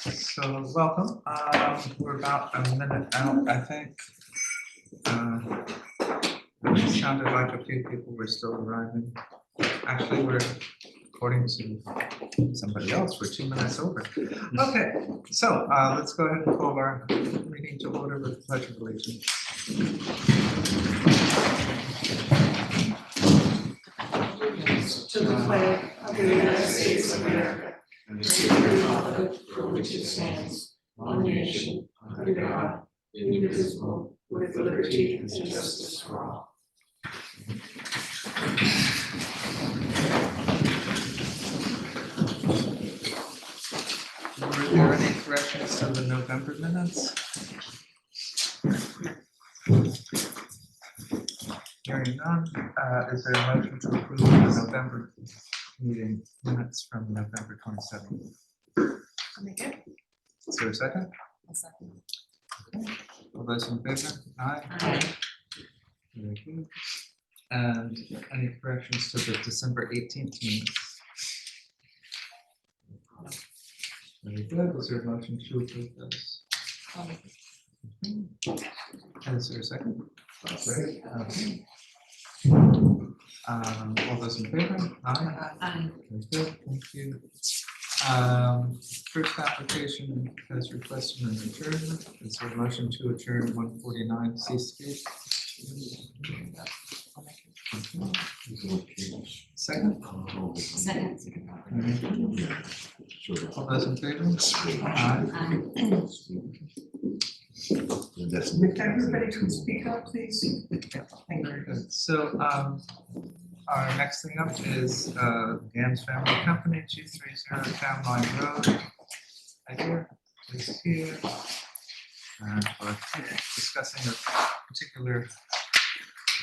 So welcome. We're about a minute out, I think. It sounded like a few people were still arriving. Actually, we're, according to somebody else, we're 2 minutes over. Okay, so let's go ahead and call our meeting to order with the Pledge of Allegiance. To the flag of the United States of America and to the republic for which it stands, one nation, under God, indivisible, with liberty and justice for all. Were there any corrections to the November minutes? Hearing none, is there a motion to approve the November meeting minutes from November 27th? I'll make it. Is there a second? I'll second. Okay. All those in favor? Aye. Aye. Very good. And any corrections to the December 18th minutes? Very good. Is there a motion to approve those? I'll make it. And is there a second? Great. Okay. All those in favor? Aye. Aye. Very good, thank you. First application has requested an adjournment. Is there a motion to adjourn 149 C Street? I'll make it. Second? Second. All those in favor? Aye. If everybody could speak up, please. Very good. So our next thing up is Dan's Family Company, 230 Town Line Road. Right here, is here. And we're discussing a particular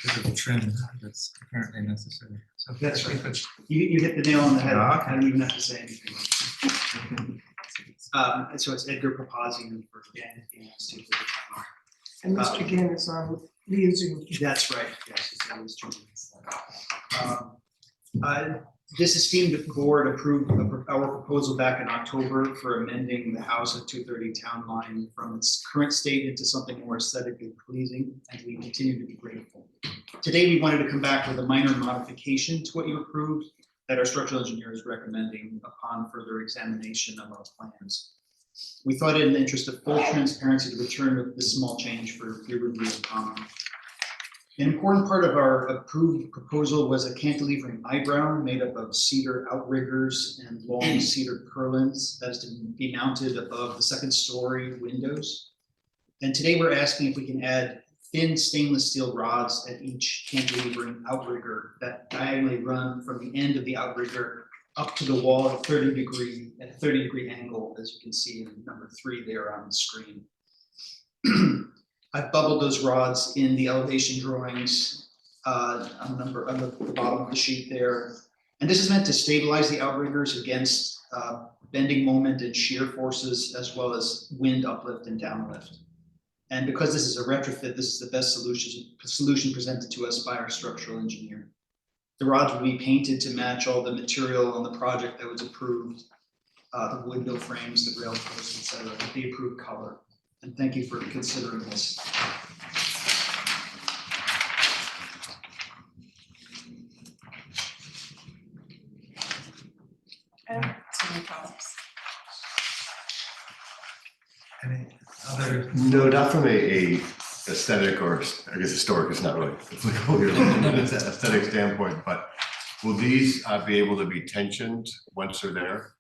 bit of trim that's apparently necessary. So That's right. if it's- You hit the nail on the head. Ah, okay. I don't even have to say anything. So it's Edgar Papazian for Dan. And Mr. Gann is on liaison. That's right. Yes, it's always true. This esteemed board approved our proposal back in October for amending the house at 230 Town Line from its current state into something more aesthetically pleasing, and we continue to be grateful. Today, we wanted to come back with a minor modification to what you approved that our structural engineer is recommending upon further examination of our plans. We thought in the interest of full transparency to return with this small change for your review and comment. An important part of our approved proposal was a cantilevering eyebrow made up of cedar outriggers and long cedar purlins that is to be mounted above the second story windows. And today we're asking if we can add thin stainless steel rods at each cantilevering outrigger that diagonally run from the end of the outrigger up to the wall at a 30 degree angle, as you can see in number 3 there on the screen. I've bubbled those rods in the elevation drawings on the bottom of the sheet there. And this is meant to stabilize the outriggers against bending moment and shear forces, as well as wind uplift and downlift. And because this is a retrofit, this is the best solution presented to us by our structural engineer. The rods will be painted to match all the material on the project that was approved, the window frames, the rail posts, et cetera, the approved color. And thank you for considering this. Any other? No, not from a aesthetic or I guess historic is not really applicable here, it's an aesthetic standpoint, but will these be able to be tensioned once they're there?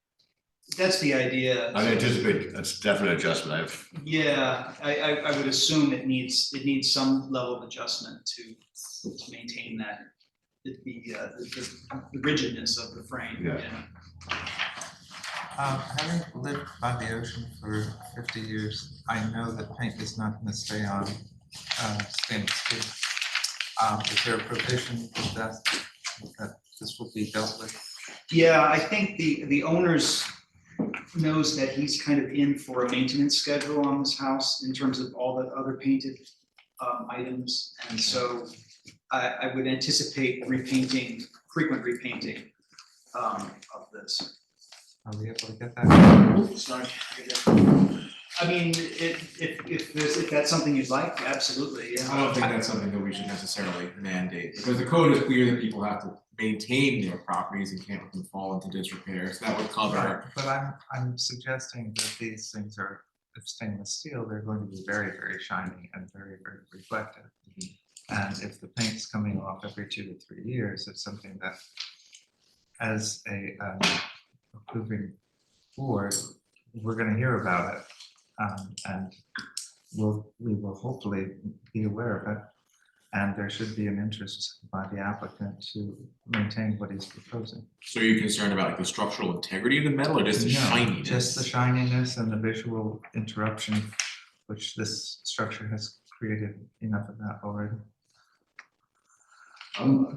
That's the idea. I anticipate that's definite adjustment. Yeah, I would assume it needs some level of adjustment to maintain that the rigidness of the frame. Yeah. Having lived by the ocean for 50 years, I know that paint is not going to stay on stainless steel. Is there a provision that this will be dealt with? Yeah, I think the owners knows that he's kind of in for a maintenance schedule on this house in terms of all the other painted items. And so I would anticipate frequent repainting of this. Are we able to get that? Sorry. I mean, if that's something you'd like, absolutely, yeah. I don't think that's something that we should necessarily mandate, because the code is clear that people have to maintain their properties and can't let them fall into disrepair, so that would cover. But I'm suggesting that these things are, if stainless steel, they're going to be very, very shiny and very, very reflective. And if the paint's coming off every 2 to 3 years, it's something that, as a approving board, we're going to hear about it, and we will hopefully be aware of it. And there should be an interest by the applicant to maintain what he's proposing. So are you concerned about like the structural integrity of the metal or just the No, shininess? just the shininess and the visual interruption, which this structure has created enough of that already.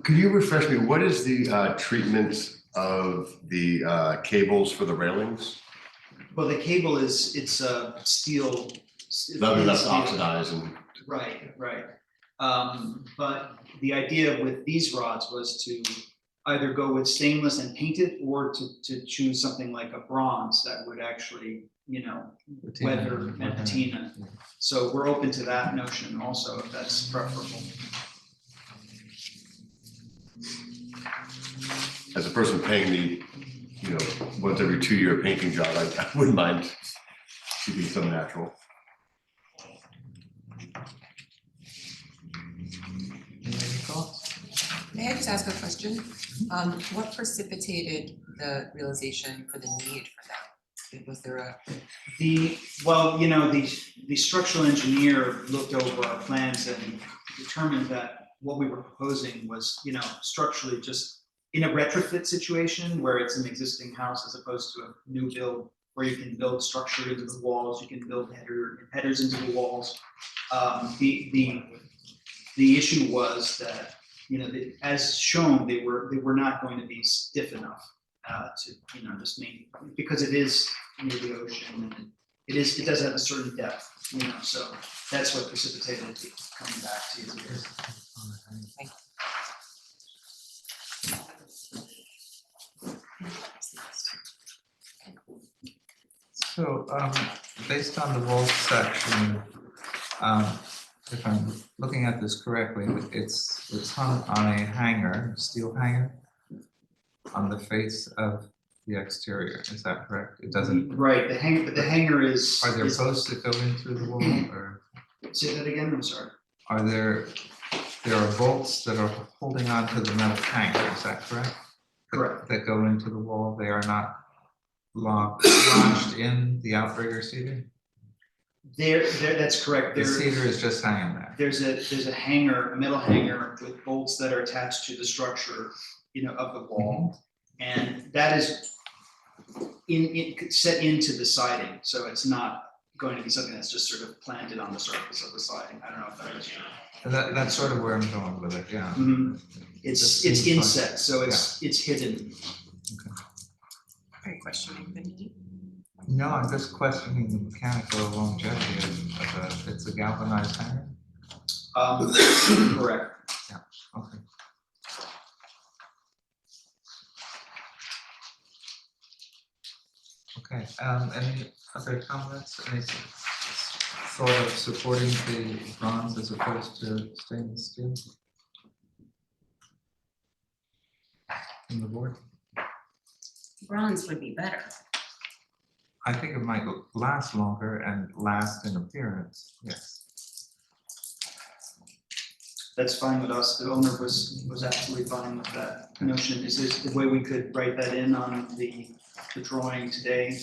Could you refresh me, what is the treatment of the cables for the railings? Well, the cable it's steel. Nothing that's steel. oxidized and. Right. But the idea with these rods was to either go with stainless and paint it, or to choose something like a bronze that would actually, weather and patina. So we're open to that notion also, if that's preferable. As a person paying the, once every 2-year painting job, I wouldn't mind keeping some natural. Any thoughts? May I just ask a question? What precipitated the realization for the need for that? Was there a? The structural engineer looked over our plans and determined that what we were proposing was, structurally just in a retrofit situation where it's an existing house as opposed to a new build where you can build structure into the walls, you can build headers into the walls. The issue was that, as shown, they were not going to be stiff enough to, just because it is near the ocean and it does have a certain depth, so that's what precipitated it coming back to you here. So, based on the wall section, if I'm looking at this correctly, it's hung on a hanger, steel hanger, on the face of the exterior. Is that correct? It doesn't. Right. The hanger is. Are there posts that go in through the wall, or Say that again. I'm sorry. are there are bolts that are holding on to the metal hanger? Is that correct? Correct. That go into the wall. They are not lodged in the outrigger seating. That's correct. The cedar is just hanging there. There's a hanger, a metal hanger with bolts that are attached to the structure, of the wall, and that is set into the siding. So it's not going to be something that's just sort of planted on the surface of the siding. I don't know if that is true. And that's sort of where I'm going with it. Yeah. Mhm. It's inset, so it's hidden. Are you questioning the need? No, I'm just questioning the mechanical longevity of it's a galvanized hanger. Correct. Okay. Okay, any other comments, any thought of supporting the bronze as opposed to stainless steel? In the board? Bronze would be better. I think it might last longer and last in appearance, yes. That's fine with us. The owner was absolutely fine with that notion. Is there a way we could write that in on the drawing today?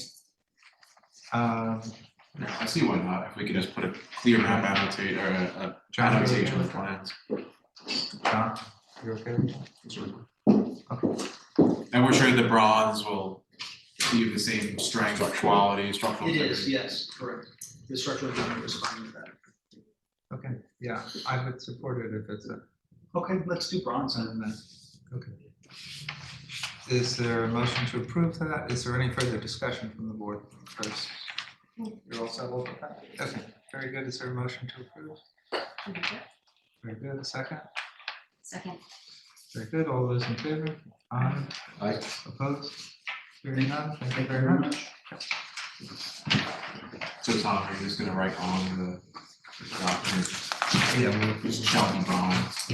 I see why not, if we could just put a clear map annotate or a annotation of plans. John, you okay with that? Okay. And we're sure the bronze will be of the same strength, quality, structural It integrity. is, yes, correct. The structural engineer was fine with that. Okay, yeah, I would support it if it's a, Okay, let's do bronze then. okay. Is there a motion to approve that? Is there any further discussion from the board first? You're all settled with that? Okay, very good. Is there a motion to approve? Very good, a second, Second. very good, all those in favor? Aye. Aye. Opposed? Hearing none, thank you very much. So Tom, are you just gonna write on the document, Yeah, we'll, Shelby Bonds?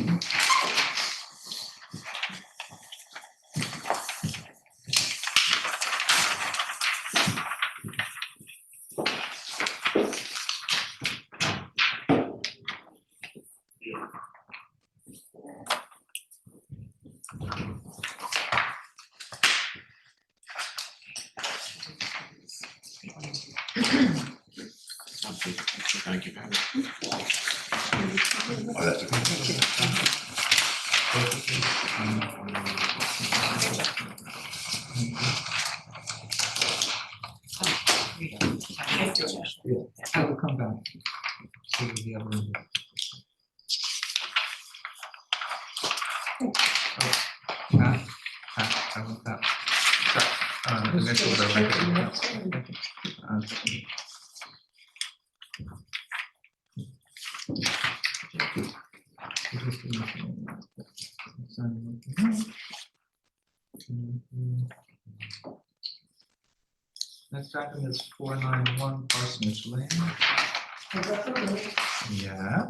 Thank you, Patty. Oh, that's okay. I will come back. See the other one. Pat, I want that. Sorry, initials are right there. Next item is 491 Parsonage Lane. Yeah.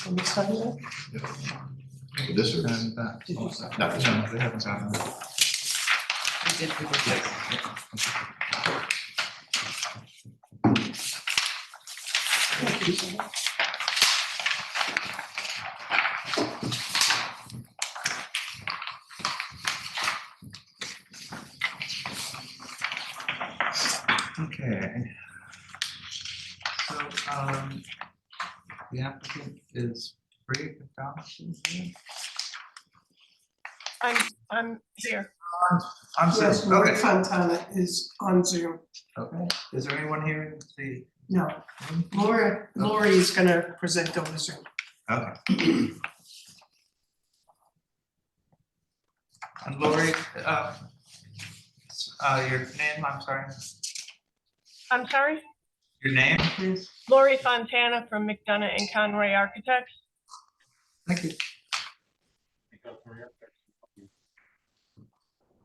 On the side of it. This is. And that. Did you sign? No, No, they haven't gotten it. Okay. So, the applicant is free to come. I'm here. I'm sorry, Yes, Lori okay, Fontana is on Zoom. okay. Is there anyone here in the No, Lori is gonna present over Zoom. Okay. And Lori, your name, I'm sorry, I'm sorry, your name, please? Lori Fontana from McDonough and Conway Architects. Thank you.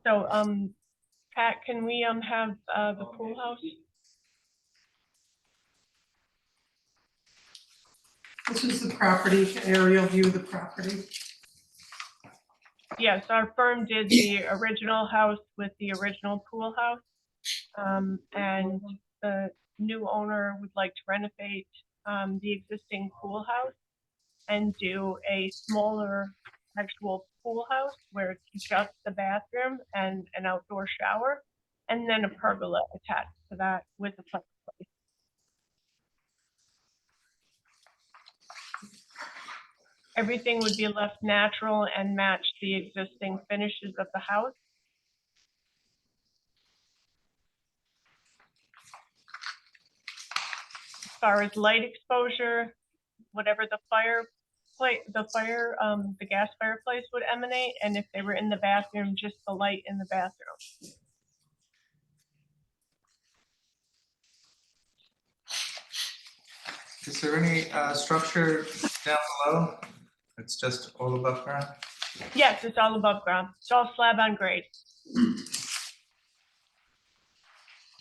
So, Pat, can we have the pool house? This is the property, aerial view of the property. Yes, our firm did the original house with the original pool house. And the new owner would like to renovate the existing pool house and do a smaller actual pool house where it's just the bathroom and an outdoor shower, and then a pergola attached to that with a fireplace. Everything would be left natural and match the existing finishes of the house. As far as light exposure, whatever the the gas fireplace would emanate, and if they were in the bathroom, just the light in the bathroom. Is there any structure down below? It's just all above ground? Yes, it's all above ground. It's all slab on grade.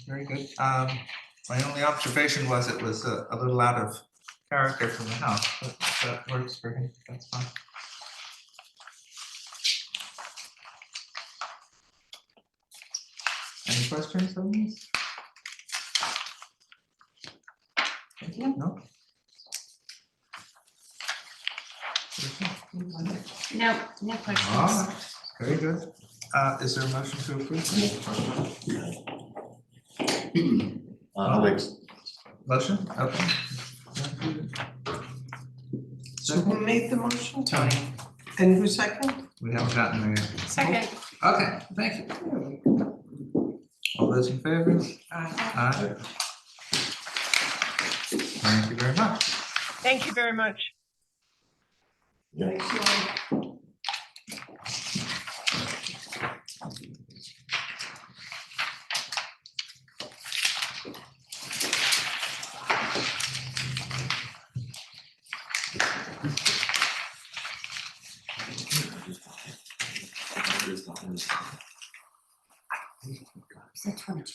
Very good. My only observation was it was a little out of character from the house, but that works for him, that's fine. Any questions on this? No? No, no questions. All right, very good. Is there a motion to approve? I'll make, Motion, okay. So who made the motion? Tony, And who second? we haven't gotten there yet. Second. Okay, thank you. All those in favor? Aye. Thank you very much. Thank you very much. yeah, Thanks, Lori. What's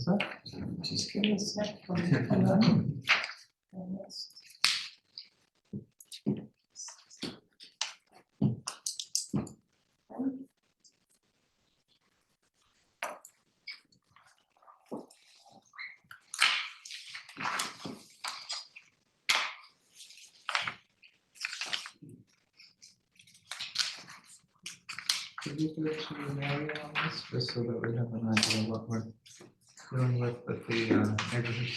that? Just give me a sec. Could you do it to Mary on this, just so that we have an idea of what we're dealing with the neighborhood?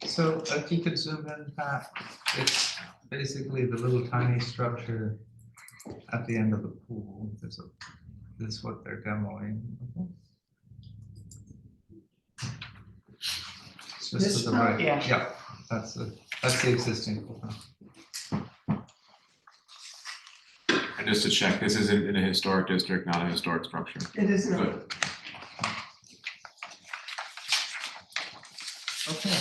So if you could zoom in, Pat, it's basically the little tiny structure at the end of the pool. This is what they're demoing. It's just This to the one? right. Yeah. Yeah, that's the existing pool house. And just to check, this is in a historic district, not a historic structure. It is not. Good. Okay.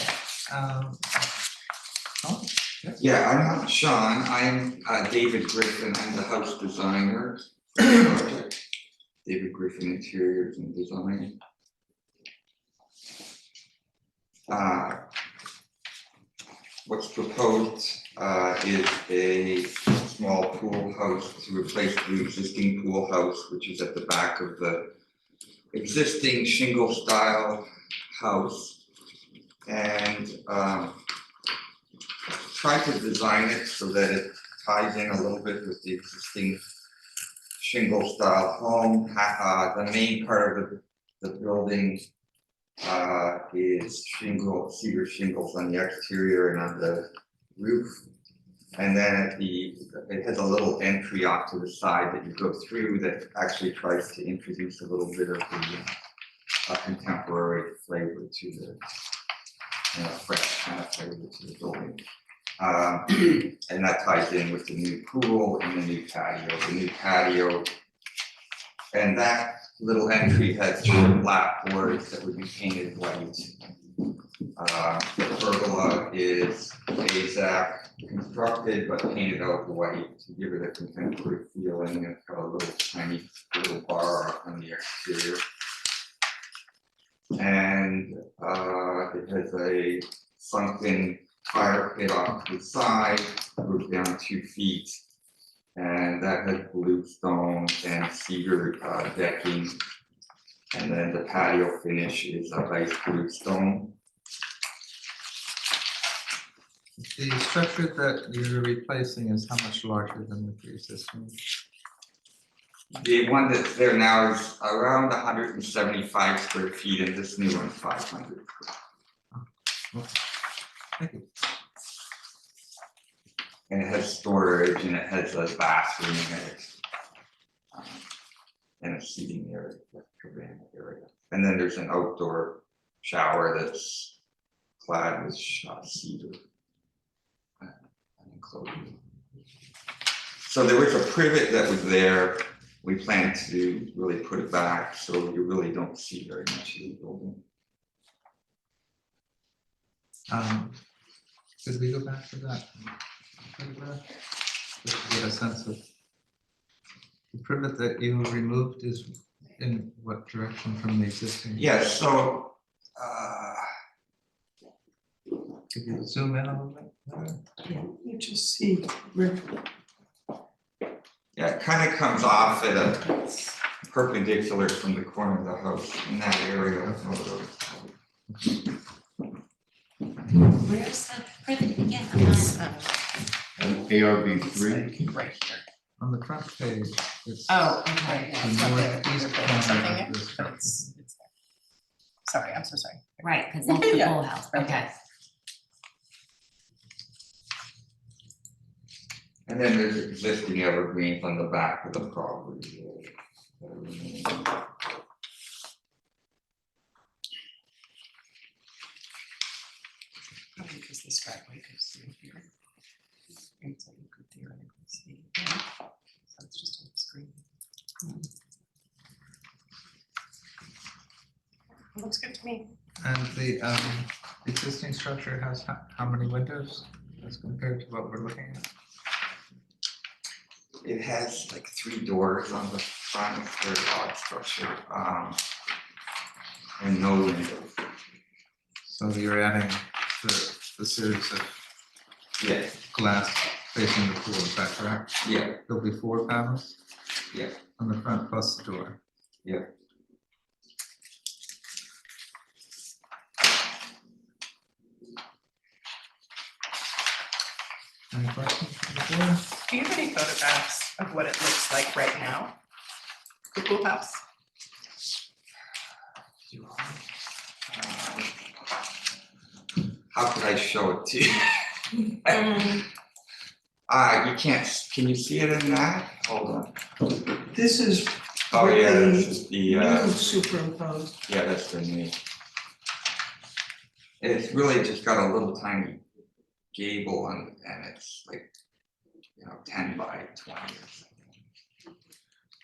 Tom? Yes? Yeah, I'm not Sean, I'm David Griffin, I'm the house designer for the project. David Griffin Interiors and Design. What's proposed is a small pool house to replace the existing pool house, which is at the back of the existing shingle style house. And try to design it so that it ties in a little bit with the existing shingle style home. The main part of the building is cedar shingles on the exterior and on the roof. And then it has a little entry off to the side that you go through that actually tries to introduce a little bit of the contemporary flavor to the fresh kind of flavor to the building. And that ties in with the new pool and the new patio. The new patio, and that little entry has two black boards that would be painted white. The pergola is AZAC constructed but painted out white to give it a contemporary feeling. It's got a little tiny little bar on the exterior. And it has a sunken fire pit off to the side, goes down 2 feet. And that has bluestone and cedar decking. And then the patio finish is a ice bluestone. The structure that you're replacing is how much larger than the pre-existing? The one that's there now is around 175 square feet, and this new one's 500. Thank you. And it has storage, and it has a bathroom in it. And a seating area, cabana area. And then there's an outdoor shower that's clad with cedar. Enclosure. So there was a privet that was there. We plan to really put it back, so you really don't see very much of the building. Could we go back to that photograph? Just to get a sense of the privet that you removed is in what direction from the existing? Yeah, so Could you zoom in a little bit? Yeah, you just see, Rick, Yeah, it kind of comes off at a perpendicular from the corner of the house in that area. Where's the private again? I'm not- And ARB three, Right here. On the front page, it's. Oh, okay. Yeah, The it's not there. northeast There's corner something of there, this but it's there. Sorry, I'm so sorry. Right, because that's the Yeah. whole house, okay. And then there's existing evergreens on the back of the property. Probably because this driveway goes through here. And so you could theoretically see. So it's just on the screen. Looks good to me. And the existing structure has how many windows as compared to what we're looking at? It has like 3 doors on the front, it's a very odd structure, and no windows. So you're adding the series of Yeah, glass facing the pool, is that correct? yeah, There'll be 4 panels? Yeah. On the front plus the door. yeah. Any questions from the board? Do you have any photographs of what it looks like right now? The pool house? How could I show it to you? You can't, can you see it in that? Hold on. This is Oh, where yeah, the this is the, new superimposed. yeah, that's the new. It's really just got a little tiny gable and it's like, 10 by 20 or something.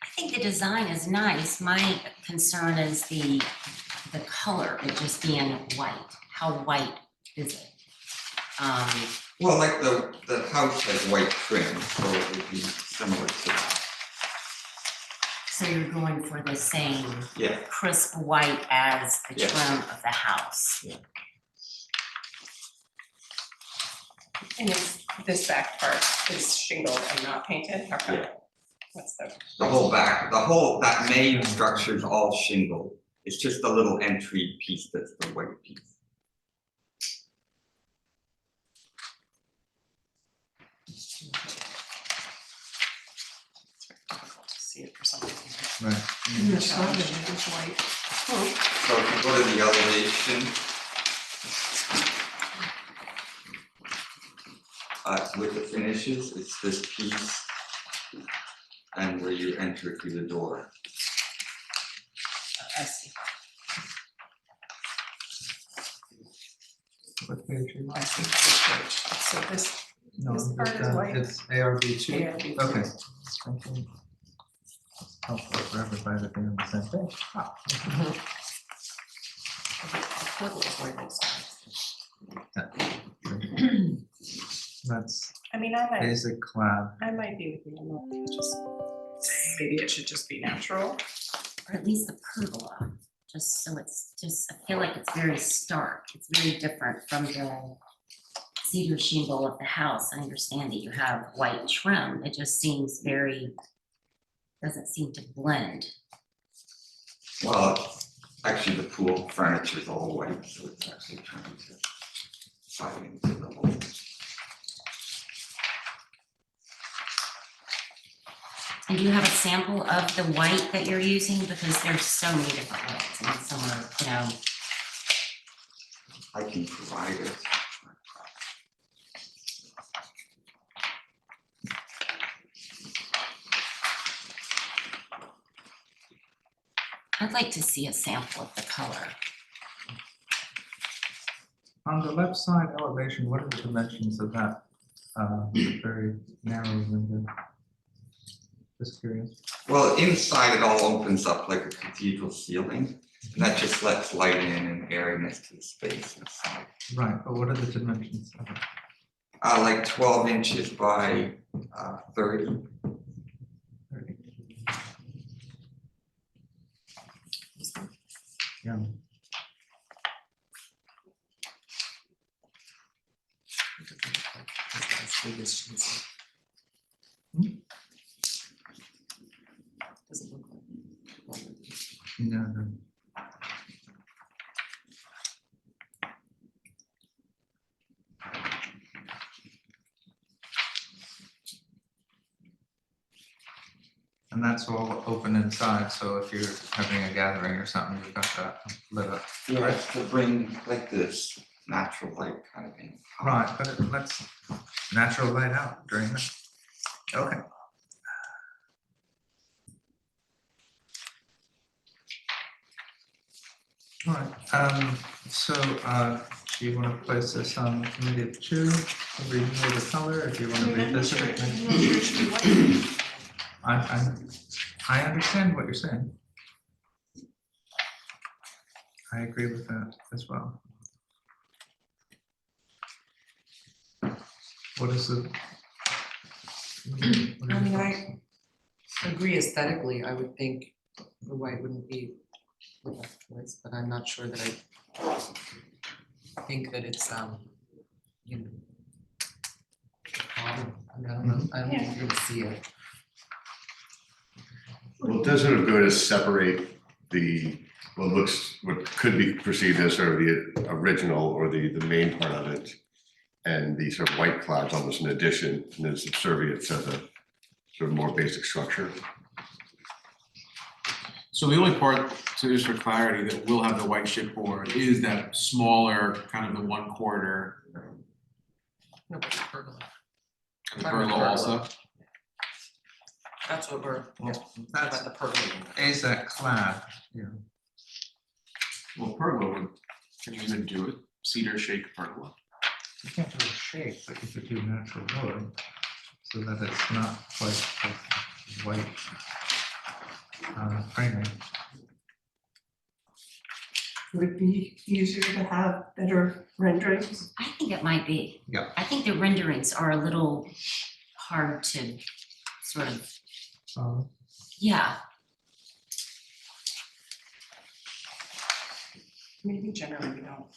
I think the design is nice. My concern is the color, it just being white. How white is it? Well, like the house has white trim, so it would be similar to that. So you're going for the same Yeah, crisp white as the Yeah. trim of the house? And this back part is shingled and not painted? Okay. Yeah. What's the? the whole, that main structure is all shingle. It's just the little entry piece that's the white piece. See it for some reason. Right. The side of it is white. So if you go to the elevation, with the finishes, it's this piece and where you enter through the door. I see, What page are you on? I see. So this, No, This part is it's, white. It's ARB 2. ARB2. Okay. Thank you. Helpful for everybody to be on the same page. Ah, equivalent of where this is. That's I mean, I basic clad. might be with you, on that, just, maybe it should just be natural. Or at least the pergola, just so it's just, I feel like it's very stark. It's very different from the cedar shingle of the house. I understand that you have white trim. It just seems very, doesn't seem to blend. Well, actually the pool furniture is all white, so it's actually trying to slide into the whole. And do you have a sample of the white that you're using? Because there's so many different whites and some are, I can provide it. I'd like to see a sample of the color. On the left side elevation, what are the dimensions of that very narrow window? Just curious. Well, inside it all opens up like a cathedral ceiling, and that just lets light in and airiness to the space inside. Right, but what are the dimensions of it? Like 12 inches by 30. 30. Yeah. and that's all open inside, so if you're having a gathering or something, you've got that lit up. Yeah, to bring like this natural light kind of thing. Right, but it lets natural light out during the, okay. All right, so, do you want to place this on the committee of two, review the color, or do you want to revisit it? I understand what you're saying. I agree with that as well. What is the? I mean, I agree aesthetically, I would think the white wouldn't be the best choice, but I'm not sure that I think that it's, you know. I don't know, I don't think you're gonna see it. Well, it does sort of go to separate what could be perceived as sort of the original or the main part of it. And the sort of white clouds almost an addition, and then subservient to the sort of more basic structure. So the only part, so just for clarity, that will have the white chipboard is that smaller, kind of the 1/4. No, but the pergola, And the pergola also. that's what we're, Well, about that's the pergola. is that clad, yeah. Well, pergola can you even do it? Cedar shake pergola. You can't do a shape, but you could do natural wood, so that it's not quite the white framing. Would it be easier to have better renderings? I think it might be. Yeah. I think the renderings are a little hard to sort of, yeah. Maybe generally we don't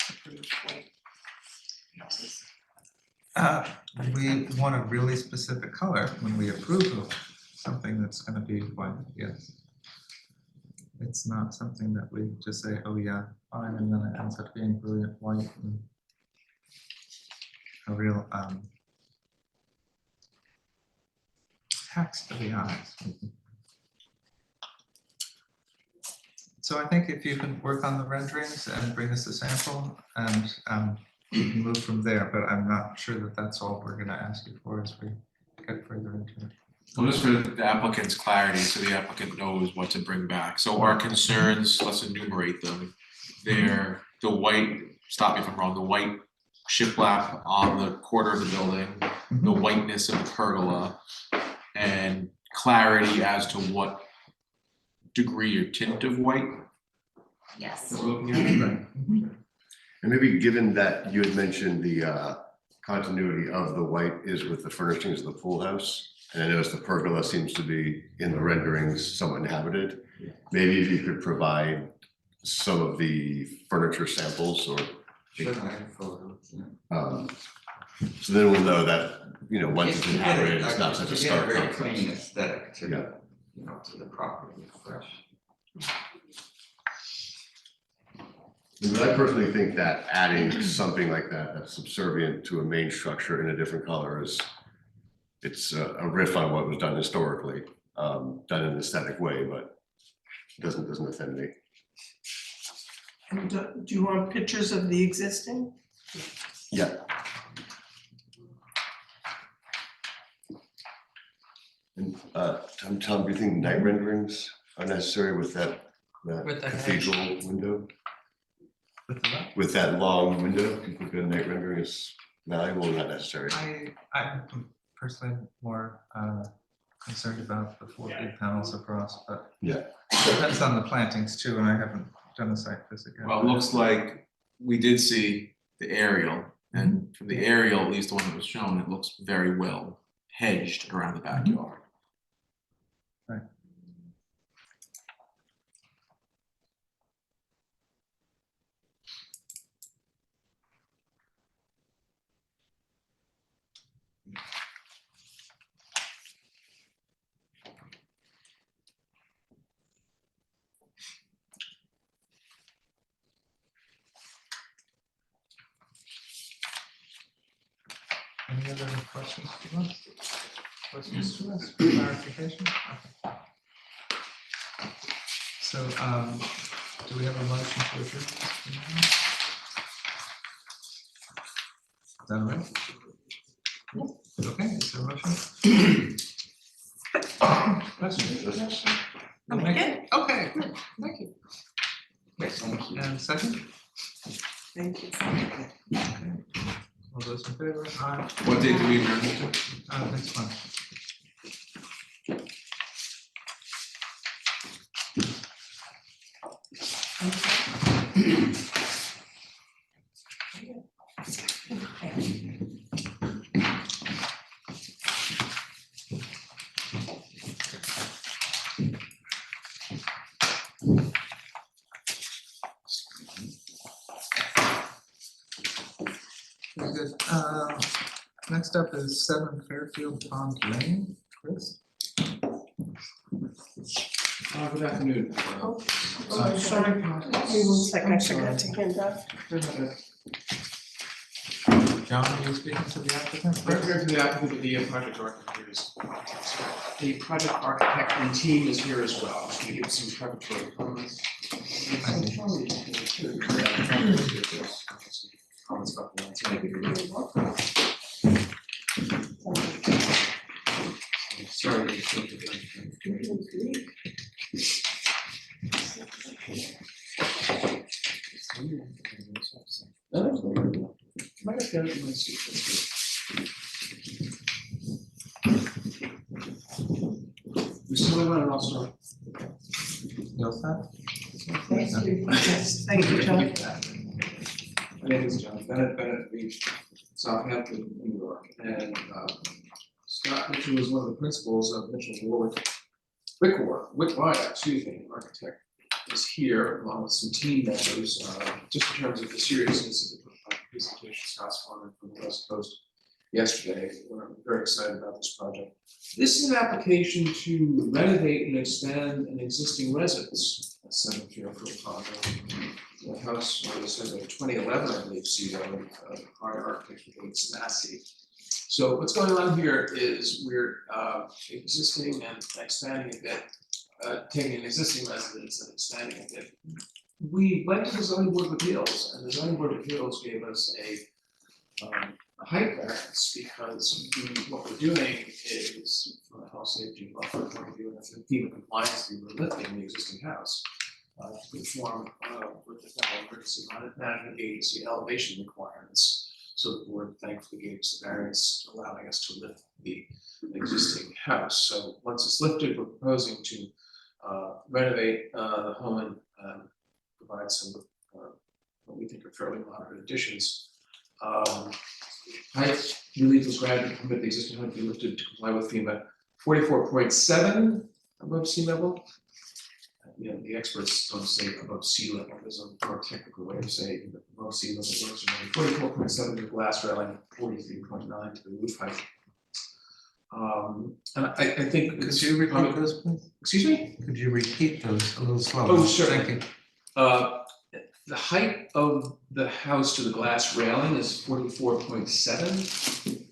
approve white houses. We want a really specific color when we approve of something that's gonna be white, yes. It's not something that we just say, oh yeah, fine, and then it ends up being brilliant white and a real text to the eyes. So I think if you can work on the renderings and bring us a sample, and we can move from there, but I'm not sure that that's all we're gonna ask you for as we get further into it. Well, just for the applicant's clarity, so the applicant knows what to bring back. So our concerns, let's enumerate them. They're the white, stop me if I'm wrong, the white shiplap on the quarter of the building, the whiteness of the pergola, and clarity as to what degree or tint of white Yes. that we're looking at. And maybe given that you had mentioned the continuity of the white is with the furnishings of the pool house, and I noticed the pergola seems to be in the renderings somewhat inhabited. Maybe if you could provide some of the furniture samples or Sure, I have photos, yeah. so then we'll know that, you know, once it's To get inhabited, it's not such a to get stark very contrast. clean aesthetic to Yeah. the, you know, to the property, fresh. But I personally think that adding something like that, that's subservient to a main structure in a different color it's a riff on what was done historically, done in an aesthetic way, but doesn't offend me. And do you want pictures of the existing? Yeah. And Tom, do you think night renderings are necessary with that With the cathedral window? With the what? With that long window, do you think a night rendering is valuable or not necessary? I'm personally more concerned about the 4 big panels across, but Yeah. depends on the plantings too, and I haven't done a site visit yet. Well, it looks like we did see the aerial, and from the aerial, at least the one that was shown, it looks very well hedged around the backyard. Right. Any other questions for us? questions to us, clarification? Okay. So, do we have a motion to adjourn? Is that all right? Okay, is there a motion? Questions? Okay, good, thank you. Great, and second? Thank you. Okay. All those in favor? Aye. What day do we adjourn to? Next month. Very good. Next up is 7 Fairfield Pond Lane. Chris? Good afternoon. Oh, sorry. Give me 1 second, I forgot to hand out. John, are you speaking to the applicant? Right here for the applicant of the project architect. The project architect and team is here as well. Just gonna give some preparatory comments. Comments about the landscape. Sorry. Might have got it in my seat, that's good. We still have an also. You all set? Yes, thank you, John. My name is John Bennett, Beach, Southampton, New York, and Scott Mitchell is one of the principals of Mitchell Wickwire, excuse me, architect, is here along with some team members, just in terms of the seriousness of the presentation Scott's foreman from the West Coast yesterday. We're very excited about this project. This is an application to renovate and expand an existing residence at 7 Fairfield Pond. The house was in 2011, I believe, CO, prior architect with Massey. So what's going on here is we're existing and expanding a bit, taking an existing residence and expanding a bit. We went to the zoning board of appeals, and the zoning board of appeals gave us a height variance because what we're doing is, from a health safety buffer point of view, and from FEMA compliance, we're lifting the existing house to conform with the federal emergency management agency elevation requirements. So the board thankfully gave us the variance, allowing us to lift the existing house. So once it's lifted, we're proposing to renovate the home and provide some what we think are fairly moderate additions. Height relief was granted to permit the existing home to be lifted to comply with FEMA 44.7 above sea level. You know, the experts don't say above sea level. There's a more technical way of saying that above sea level works. 44.7 to the glass railing, 43.9 to the roof height. And I think. Could you repeat those, please? Excuse me? Could you repeat those a little slower? Oh, sure. Thank you. The height of the house to the glass railing is 44.7.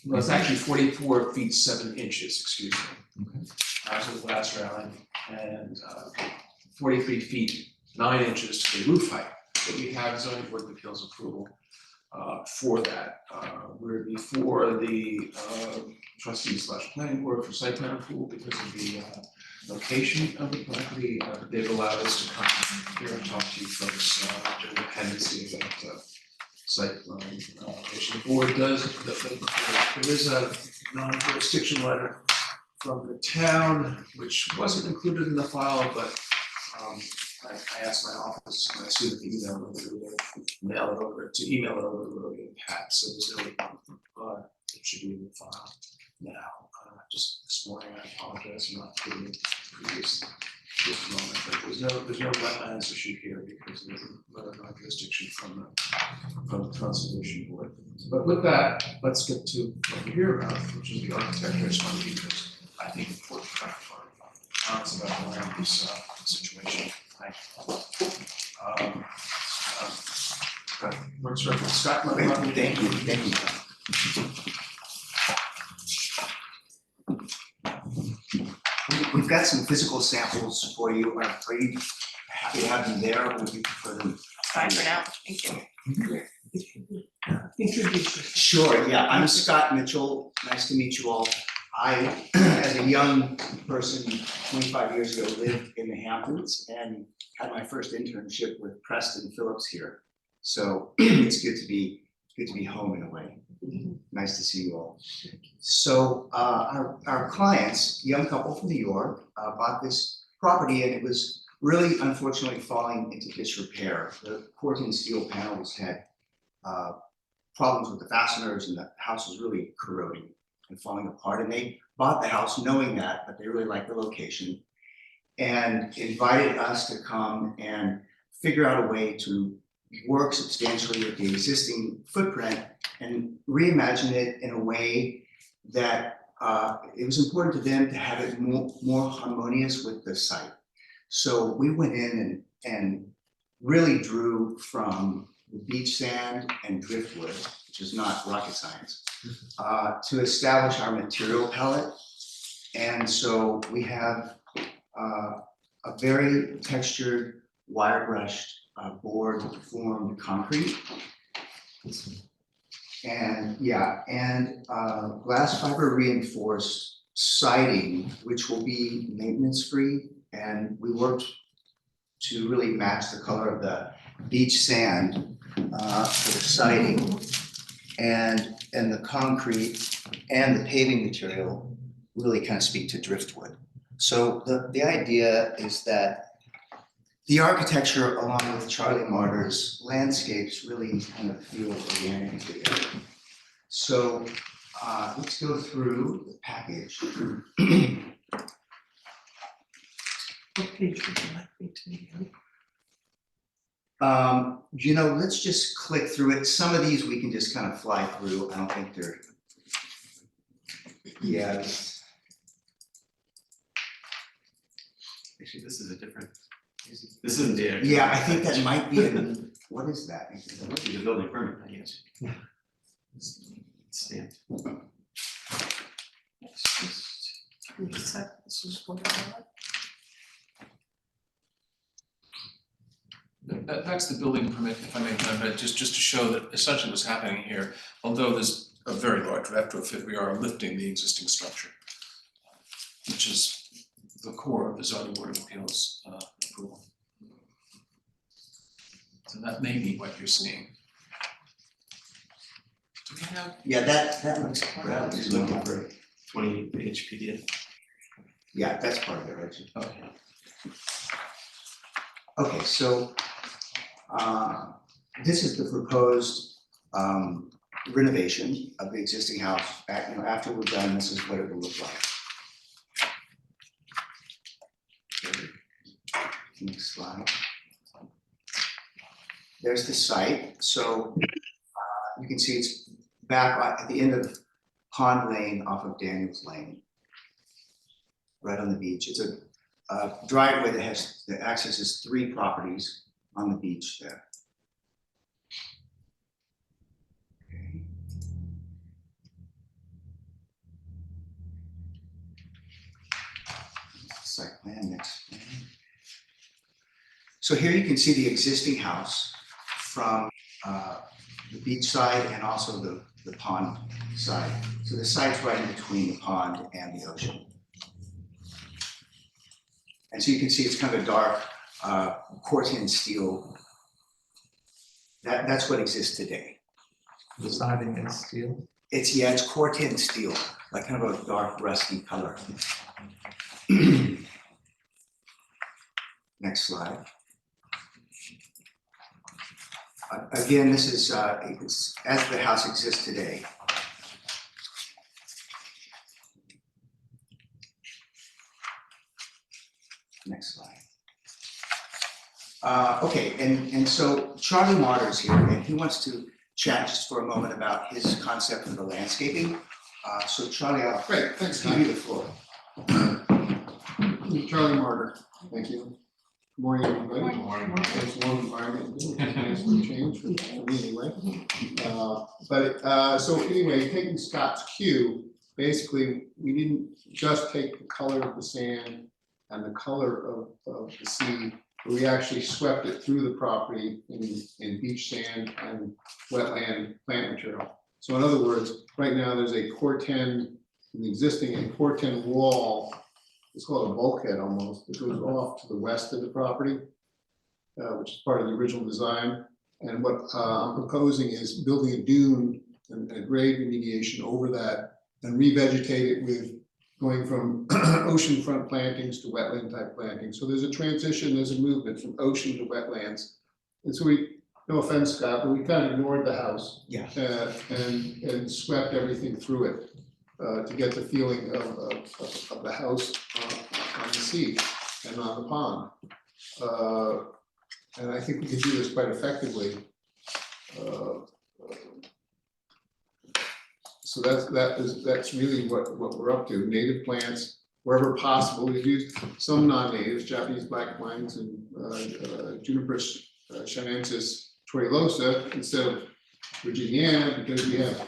Well, it's actually 44 feet 7 inches, excuse me. Okay. To the glass railing, and 43 feet 9 inches to the roof height. But we have zoning board of appeals approval for that. We're before the trustees / planning board for site plan approval because of the location of the property. They've allowed us to come here and talk to you folks during the pendency of that site plan application. The board does, there is a non-jurisdiction letter from the town, which wasn't included in the file, but I asked my office, and I assume that the email over to email it over to Lily and Pat, so there's no, it should be in the file now. Just this morning, I apologize for not putting it previous this moment, but there's no wetlands issue here because there's a letter of jurisdiction from the conservation board. But with that, let's get to what we're here about, which is the architecture. I just want to give this, I think, important comments about the land use situation. Works right. Scott, Thank you. we've got some physical samples for you. Are you happy to have them there, or would you prefer them? Bye for now, thank you. Introduce yourself. Sure, yeah, I'm Scott Mitchell. Nice to meet you all. I, as a young person, 25 years ago, lived in the Hamptons and had my first internship with Preston Phillips here. So it's good to be home in a way. Nice to see you all. So our clients, young couple from New York, bought this property, and it was really unfortunately falling into disrepair. The Corten steel panels had problems with the fasteners, and the house was really corroding and falling apart. And they bought the house knowing that, but they really liked the location and invited us to come and figure out a way to work substantially with the existing footprint and reimagine it in a way that it was important to them to have it more harmonious with the site. So we went in and really drew from the beach sand and driftwood, which is not rocket science, to establish our material palette. And so we have a very textured, wire brushed board formed concrete. And yeah, and glass fiber reinforced siding, which will be maintenance free. And we worked to really match the color of the beach sand for the siding, and the concrete and the paving material really kind of speak to driftwood. So the idea is that the architecture, along with Charlie Martyr's landscapes, really kind of feel organic together. So let's go through the package. What page would you like me to be on? You know, let's just click through it. Some of these we can just kind of fly through. I don't think they're, yeah. Actually, this is a different, this isn't the. Yeah, I think that might be, what is that? That must be the building permit, I guess. It's stamped. This is what I like. That's the building permit, if I may, but just to show that essentially what's happening here, although there's a very large retrofit, we are lifting the existing structure, which is the core of the zoning board of appeals approval. So that may be what you're seeing. Do we have? Yeah, that looks crap. Just looking for 20-page PDF. Yeah, that's part of it, right? Okay. Okay, so this is the proposed renovation of the existing house. After we're done, this is what it will look like. Next slide. There's the site. So you can see it's back at the end of Pond Lane off of Daniels Lane, right on the beach. It's a driveway that accesses 3 properties on the beach there. Okay. Site plan, next plan. So here you can see the existing house from the beach side and also the pond side. So the site's right in between the pond and the ocean. And so you can see it's kind of a dark Corten steel. That's what exists today. The siding is steel. It's Corten steel, like kind of a dark rusty color. Next slide. Again, this is it's as the house exists today. Next slide. Okay, and so Charlie Martyr's here, and he wants to chat just for a moment about his concept of the landscaping. So Charlie, I'll Great, thanks, give you the floor. Charlie Martyr, thank you. Good morning, everybody. Good morning. It's a warm environment, it's nice for a change for me anyway. So anyway, taking Scott's cue, basically, we didn't just take the color of the sand and the color of the sea. We actually swept it through the property in beach sand and wetland plant material. So in other words, right now there's a core 10, an existing a core 10 wall. It's called a bulkhead almost. It goes off to the west of the property, which is part of the original design. And what I'm proposing is building a dune and a grade remediation over that and revegetate it with going from oceanfront plantings to wetland type plantings. So there's a transition, there's a movement from ocean to wetlands. And so we, no offense, Scott, but we kind of ignored the house. Yeah. And swept everything through it to get the feeling of the house on the sea and on the pond. And I think we could do this quite effectively. So that's really what we're up to. Native plants, wherever possible. We've used some non-natives, Japanese black pines and Juniper chinensis tortuosa instead of Virginiana, because we have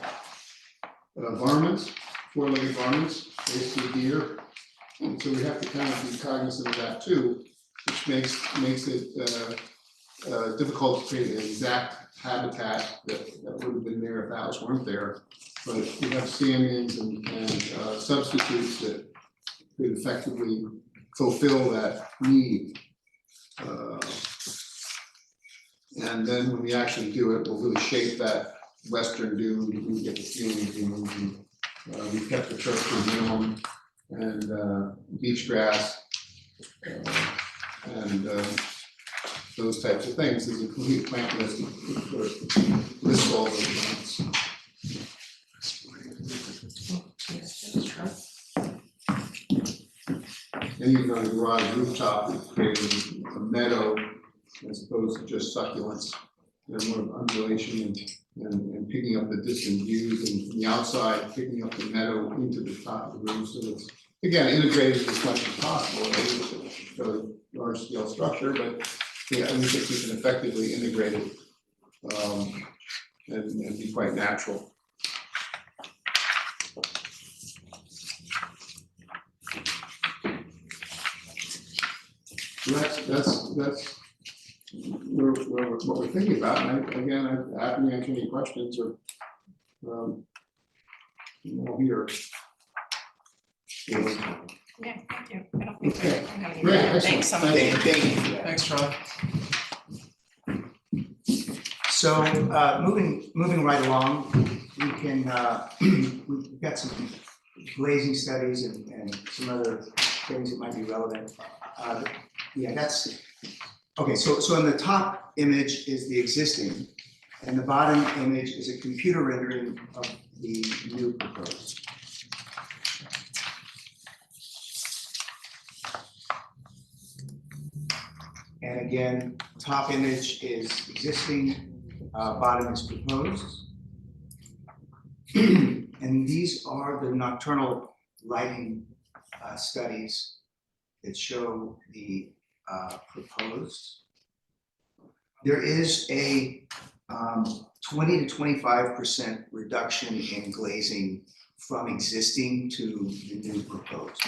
varmints, four-legged varmints, basically deer. And so we have to kind of be cognizant of that too, which makes it difficult to create an exact habitat that would have been there if the house weren't there. But we have stand-ins and substitutes that could effectively fulfill that need. And then when we actually do it, we'll really shape that western dune. We get the feeling of dune. We've kept the turf to a minimum and beach grass and those types of things. There's a complete plant list lists all those plants. Then you've got a garage rooftop creating a meadow as opposed to just succulents. They're more of undulation and picking up the distant views and from the outside, picking up the meadow into the top of the roof. So it's, again, integrated as much as possible. It's a fairly large scale structure, but yeah, I think we can effectively integrate it and be quite natural. So that's what we're thinking about. And again, I'm happy to answer any questions or all here. Yeah, thank you. I don't think Okay. I have any. Great, excellent. Thanks so much. Thank you. Thanks, Charlie. So moving right along, we can we've got some glazing studies and some other things that might be relevant. Yeah, that's okay. So in the top image is the existing, and the bottom image is a computer rendering of the new proposed. And again, top image is existing, bottom is proposed. And these are the nocturnal lighting studies that show the proposed. There is a 20 to 25% reduction in glazing from existing to the new proposed.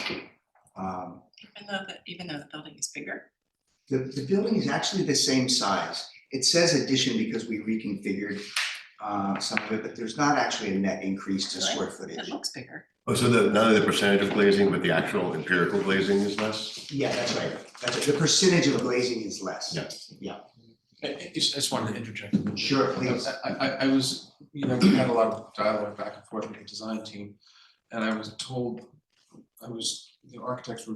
Even though the building is bigger. The building is actually the same size. It says addition because we reconfigured some of it, but there's not actually a net increase to square footage. It looks bigger. Oh, so not only the percentage of glazing, but the actual empirical glazing is less? Yeah, that's right. That's right. The percentage of glazing is less. Yeah. I just wanted to interject. Sure, please. I was, we had a lot of dialogue back and forth with the design team, and I was told, the architects were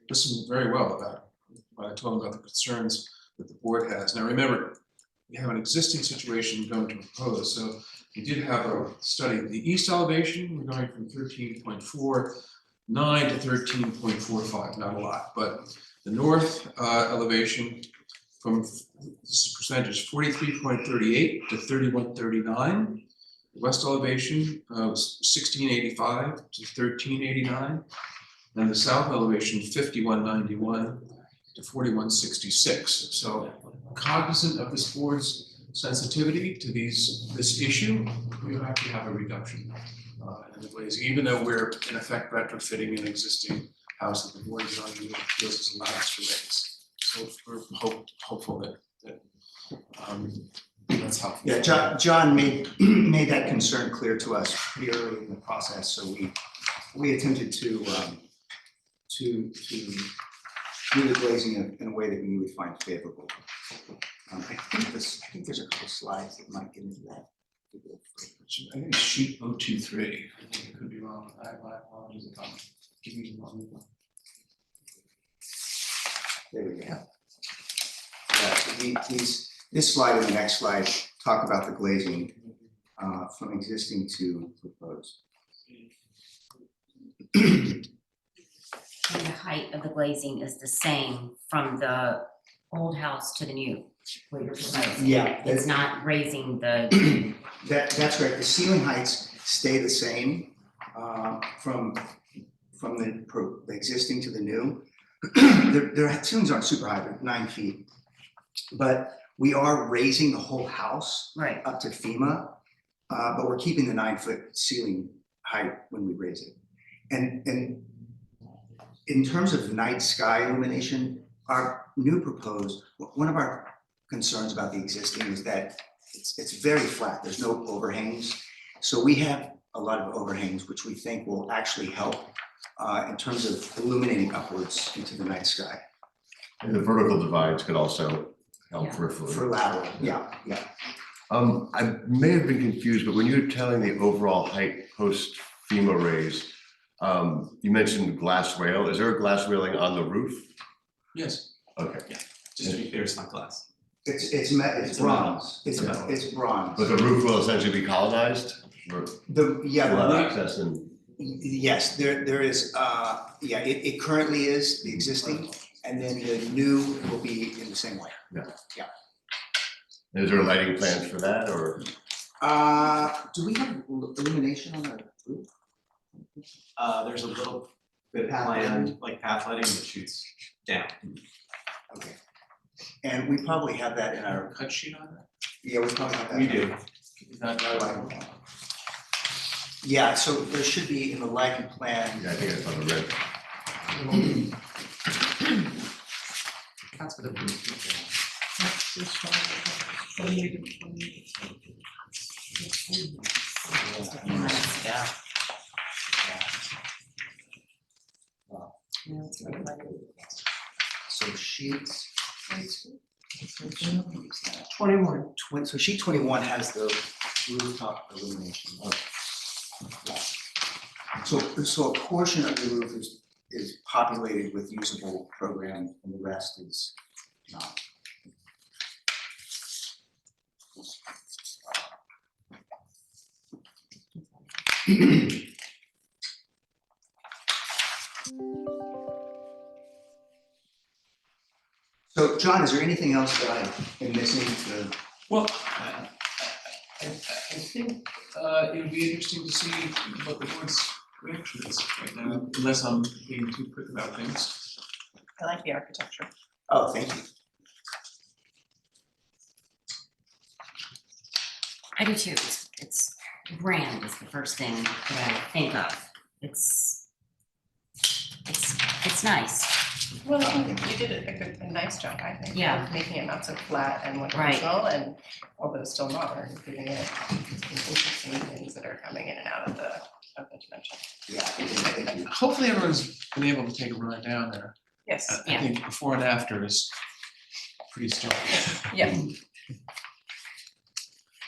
listened very well about when I told them about the concerns that the board has. Now remember, we have an existing situation going to propose, so we did have a study. The east elevation, we're going from 13.49 to 13.45, not a lot, but the north elevation from, this is percentage, 43.38 to 31.39. The west elevation was 1685 to 1389, and the south elevation 5191 to 4166. So cognizant of this board's sensitivity to this issue, we actually have a reduction in the glazing, even though we're in effect retrofitting an existing house that the board of zoning appeals has allowed us to raise. So we're hopeful that that's helpful. Yeah, John made that concern clear to us pretty early in the process, so we attempted to do the glazing in a way that we would find favorable. I think there's a couple slides that might get into that. I think it's sheet 023. I think it could be wrong. I apologize if I'm giving you wrong. There we go. Yeah, this slide and the next slide talk about the glazing from existing to proposed. And the height of the glazing is the same from the old house to the new, what you're proposing. Yeah, It's not raising the, that's right. The ceiling heights stay the same from the existing to the new. Their ceilings aren't super high, they're 9 feet. But we are raising the whole house right, up to FEMA, but we're keeping the 9-foot ceiling height when we raise it. And in terms of night sky illumination, our new proposed, one of our concerns about the existing is that it's very flat. There's no overhangs. So we have a lot of overhangs, which we think will actually help in terms of illuminating upwards into the night sky. And the vertical divides could also help peripherally. For lateral, yeah. I may have been confused, but when you were telling the overall height post FEMA raise, you mentioned glass rail. Is there a glass railing on the roof? Yes. Okay. Yeah, just to be clear, it's not glass. It's It's bronze. It's metal. It's bronze. But the roof will essentially be colonized? Or The will have roof- access and, yes, there is, it currently is the existing, and then the new will be in the same way. is there lighting plans for that or? Do we have illumination on the roof? There's a little bit Path planned, lighting. like path lighting that shoots down. Okay. And we probably have that in our, Cut sheet on that? yeah, we probably have that. We in do. our- Is that our lighting plan. Yeah, so there should be in the lighting plan. Yeah, I think it's on the red. That's what it would be. yeah. Yeah, it's really like- So sheets. 21. So sheet 21 has the rooftop illumination. Yeah. So a portion of the roof is populated with usable program and the rest is not. So John, is there anything else that I am missing to? Well, I think it would be interesting to see what the board's reaction is right now, unless I'm being too quick about things. I like the architecture. Oh, thank you. I do too. It's grand is the first thing that I think of. It's nice. Well, you did a nice job, I think. Yeah. of making it not so flat and like Right. original, and although it's still modern, giving it some interesting things that are coming in and out of the dimension. Yeah, thank you. Hopefully everyone's been able to take a ride down there. Yes, I Yeah. think before and after is pretty stunning. yeah.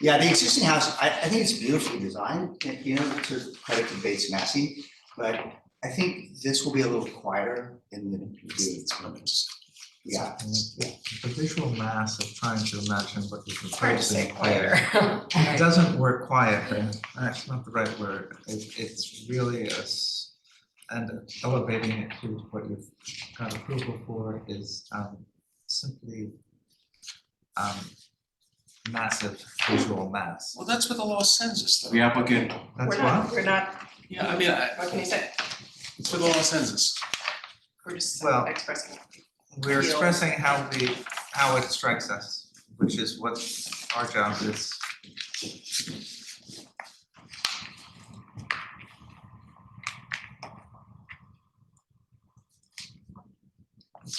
Yeah, the existing house, I think it's beautifully designed, and, you know, to credit to Bates Massey, but I think this will be a little quieter in the, It's what I'm interested yeah. The visual mass of trying to imagine what you're It's hard to say proposing quieter. here. It doesn't work quiet, that's not the right word. It's really and elevating it to what you've got approval for is simply massive visual mass. Well, that's what the law sends us though. The applicant, That's We're not, Yeah, I mean, what can you say? it's what the law sends us. We're just Well, expressing. We're Feel. expressing how it strikes us, which is what our job is.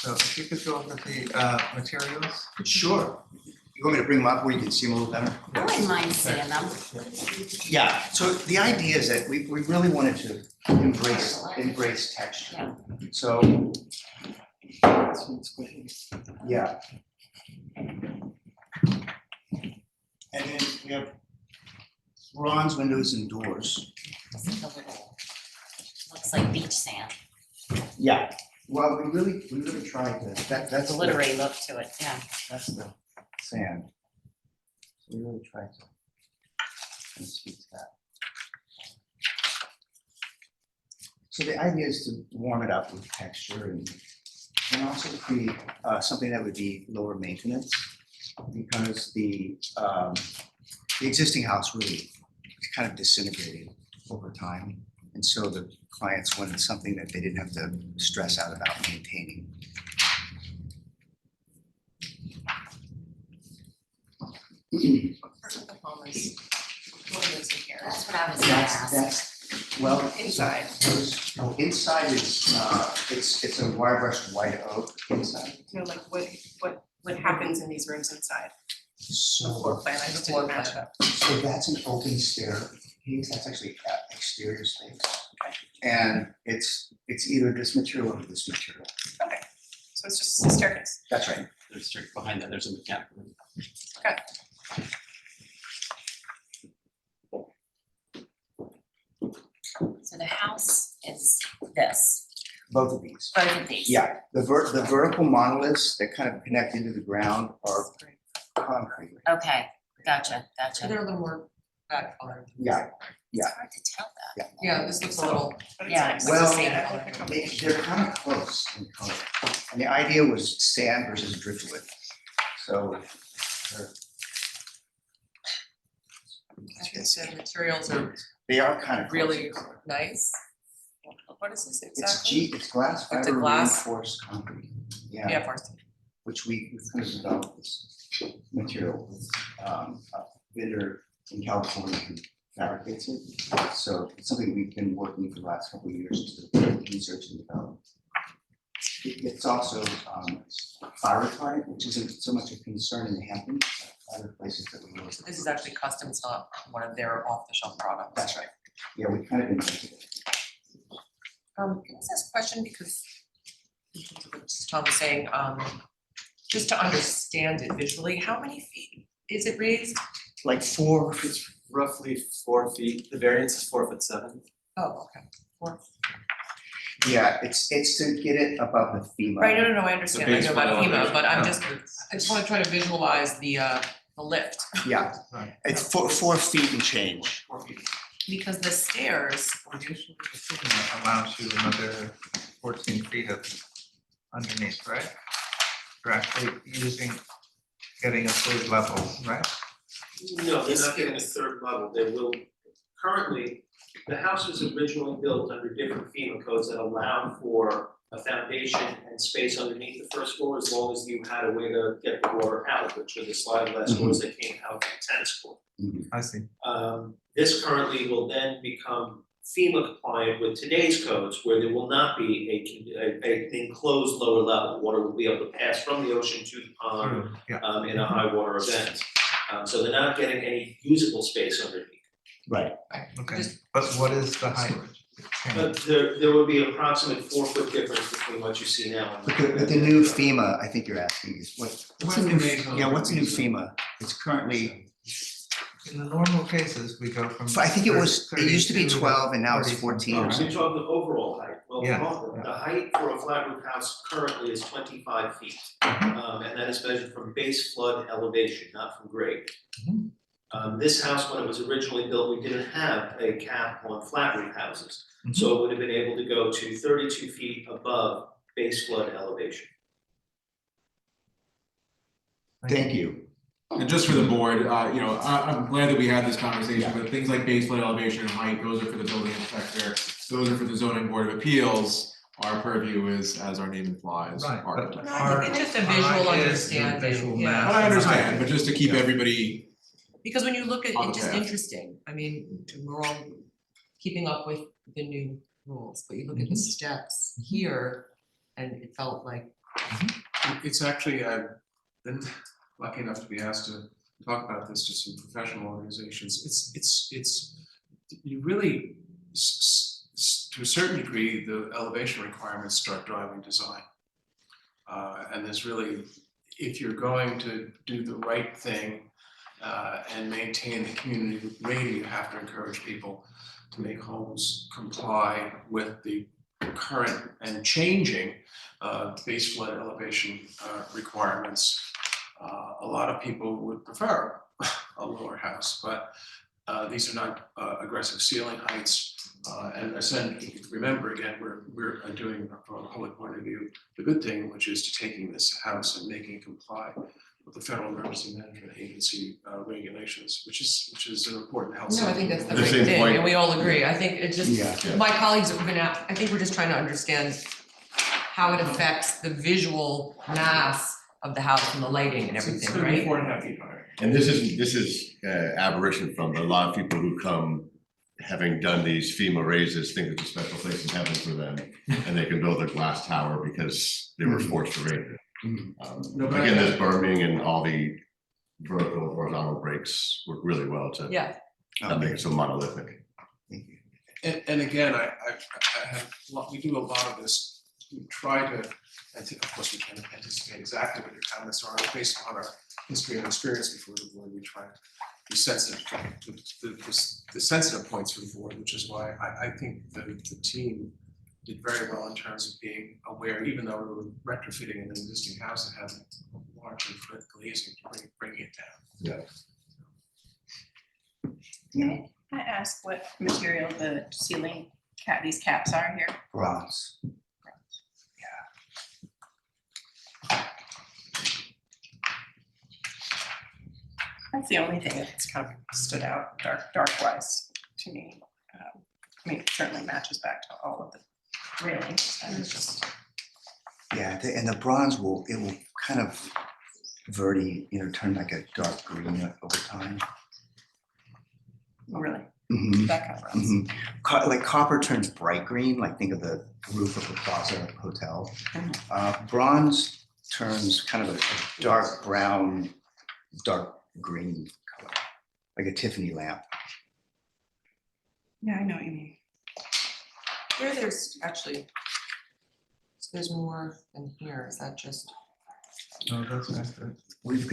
So if you could go over the materials. Sure. You want me to bring them up where you can see them a little better? I wouldn't mind seeing them. Yeah, so the idea is that we really wanted to embrace texture. So. Yeah. And then we have bronze windows and doors. It's like a little, looks like beach sand, Yeah, well, we really tried to, that's. the- glittery look to it, yeah. That's the sand. So we really tried to speak to that. So the idea is to warm it up with texture and also create something that would be lower maintenance, because the existing house really kind of disintegrated over time. And so the clients wanted something that they didn't have to stress out about maintaining. Part of the home is, what lives in here? That's what I was gonna ask. That's, well. Inside. No, inside is, it's a wire brushed white oak inside. You know, like what happens in these rooms inside? The floor So, plan, I just didn't match up. so that's an open staircase, that's actually exterior space. And it's either this material or this material. Okay, so it's just a staircase. That's right. There's straight behind that, there's a mechanical room. So the house is this, Both of these. both of these. Yeah, the vertical monoliths that kind of connect into the ground are concrete. Okay, gotcha. They're a little more that color. Yeah, It's hard to tell that. Yeah, this looks a little, But it's Yeah, nice. it's Well, the same Yeah, color. pick up. they're kind of close in color. And the idea was sand versus driftwood. So I think the materials are they are kind of. close in really color. nice. What is this It's exactly? it's glass It's a fiber glass- reinforced concrete. Yeah, Yeah, first. which we kind of developed this material with a vendor in California who fabricates it. So it's something we've been working for the last couple of years to research and develop. It's also fire retardant, which isn't so much a concern in Hampton, other places that we use. This is actually custom, it's not one of their off-the-shelf products. That's right. Yeah, we kind of invented it. Can I ask a question, because in terms of what Tom was saying, just to understand it visually, how many feet is it raised? Like four, It's roughly 4 feet, the variance is 4'7". Oh, okay. yeah, it's to get it above the FEMA. Right, no, I understand, I base know about flood FEMA, elevation. but I'm No. just, I just wanna try to visualize the lift, Yeah, Right. it's 4 feet and change. because the stairs, Well, usually the FEMA allows you another 14 feet of underneath, right? You're actually getting a third level, right? No, they're not getting a third level, they will, currently, the house was originally built under different FEMA codes that allow for a foundation and space underneath the first floor as long as you had a way to get the water out, which are the sliding glass doors that came out of the tennis court. I see. This currently will then become FEMA compliant with today's codes, where there will not be an enclosed lower level. Water will be able to pass from the ocean to the pond, Yeah. in a high water event. So they're not getting any usable space underneath. Right. Okay, Just- but what is the height? But there would be an approximate 4-foot difference between what you see now and. But the new FEMA, I think you're asking is what's the new, Estimated. yeah, what's the new FEMA? It's currently, In the normal cases, we go from. I think it used to be 32 12 and now it's 40 14 or No, something. you're talking the overall height. Well, Yeah, the height for a flat roof house currently is 25 feet. And that is measured from base flood elevation, not from grade. Mhm. This house, when it was originally built, we didn't have a cap on flat roof houses. Mhm. So it would have been able to go to 32 feet above base flood elevation. Thank you. And just for the board, I'm glad that we had this conversation, but things like base flood elevation and height, those are for the building inspector. Those are for the zoning board of appeals. Our purview is, as our name implies, Right, but architect. No, I think it's just a visual our idea is the understanding, visual yeah. map. But I understand, but just to keep everybody, because when you look at, On the it's just path. interesting, I mean, we're all keeping up with the new rules, but you look at the steps here, and it felt like It's actually, I've been lucky enough to be asked to talk about this to some professional organizations. It's, you really, to a certain degree, the elevation requirements start driving design. And there's really, if you're going to do the right thing and maintain the community rating, you have to encourage people to make homes comply with the current and changing base flood elevation requirements. A lot of people would prefer a lower house, but these are not aggressive ceiling heights. And essentially, remember again, we're doing from a public point of view the good thing, which is to taking this house and making it comply with the Federal Emergency Management Agency regulations, which is an important health. No, I think that's the The right same thing, point. and we all agree. I think it just, Yeah. my colleagues have been out, I think we're just trying to understand how it affects the visual mass of the house and the lighting and It's everything, gonna be right? 4.5 feet higher. And this is aberration from a lot of people who come, having done these FEMA raises, think it's a special place in heaven for them. And they can build a glass tower because they were forced to raise it. No, but Again, this berming and all the vertical and horizontal breaks work really well to Yeah, not make it so monolithic. And again, I have, we do a lot of this, we try to, of course, we can't anticipate exactly what your comments are, based on our history and experience before the board, we try to be sensitive to the sensitive points for the board, which is why I think the team did very well in terms of being aware, even though we were retrofitting an existing house that had a large infrared glazing, bringing it down. Yeah. May I ask what material the ceiling these caps are here? Bronze. That's the only thing that's kind of stood out dark wise to me. I mean, it certainly matches back to all of the railings and it's just. Yeah, and the bronze it will kind of turn like a dark green over time. Oh, really? Mhm. That kind of bronze. Like copper turns bright green, like think of the roof of the Plaza Hotel. Bronze turns kind of a dark brown, dark green color, like a Tiffany lamp. Yeah, I know what you mean. here there's actually, so there's more than here, is that just? No, that's not good. We've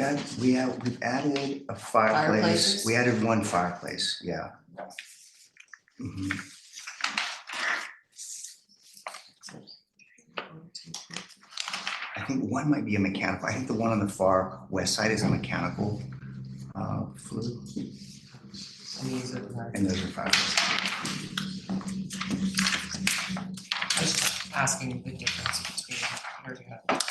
added a fireplace. Fireplaces? We added one fireplace, yeah. Mhm. I think one might be a mechanical. I think the one on the far west side is a mechanical flue, And these are the- and those are fireplaces. I was just asking the difference between where you have, so,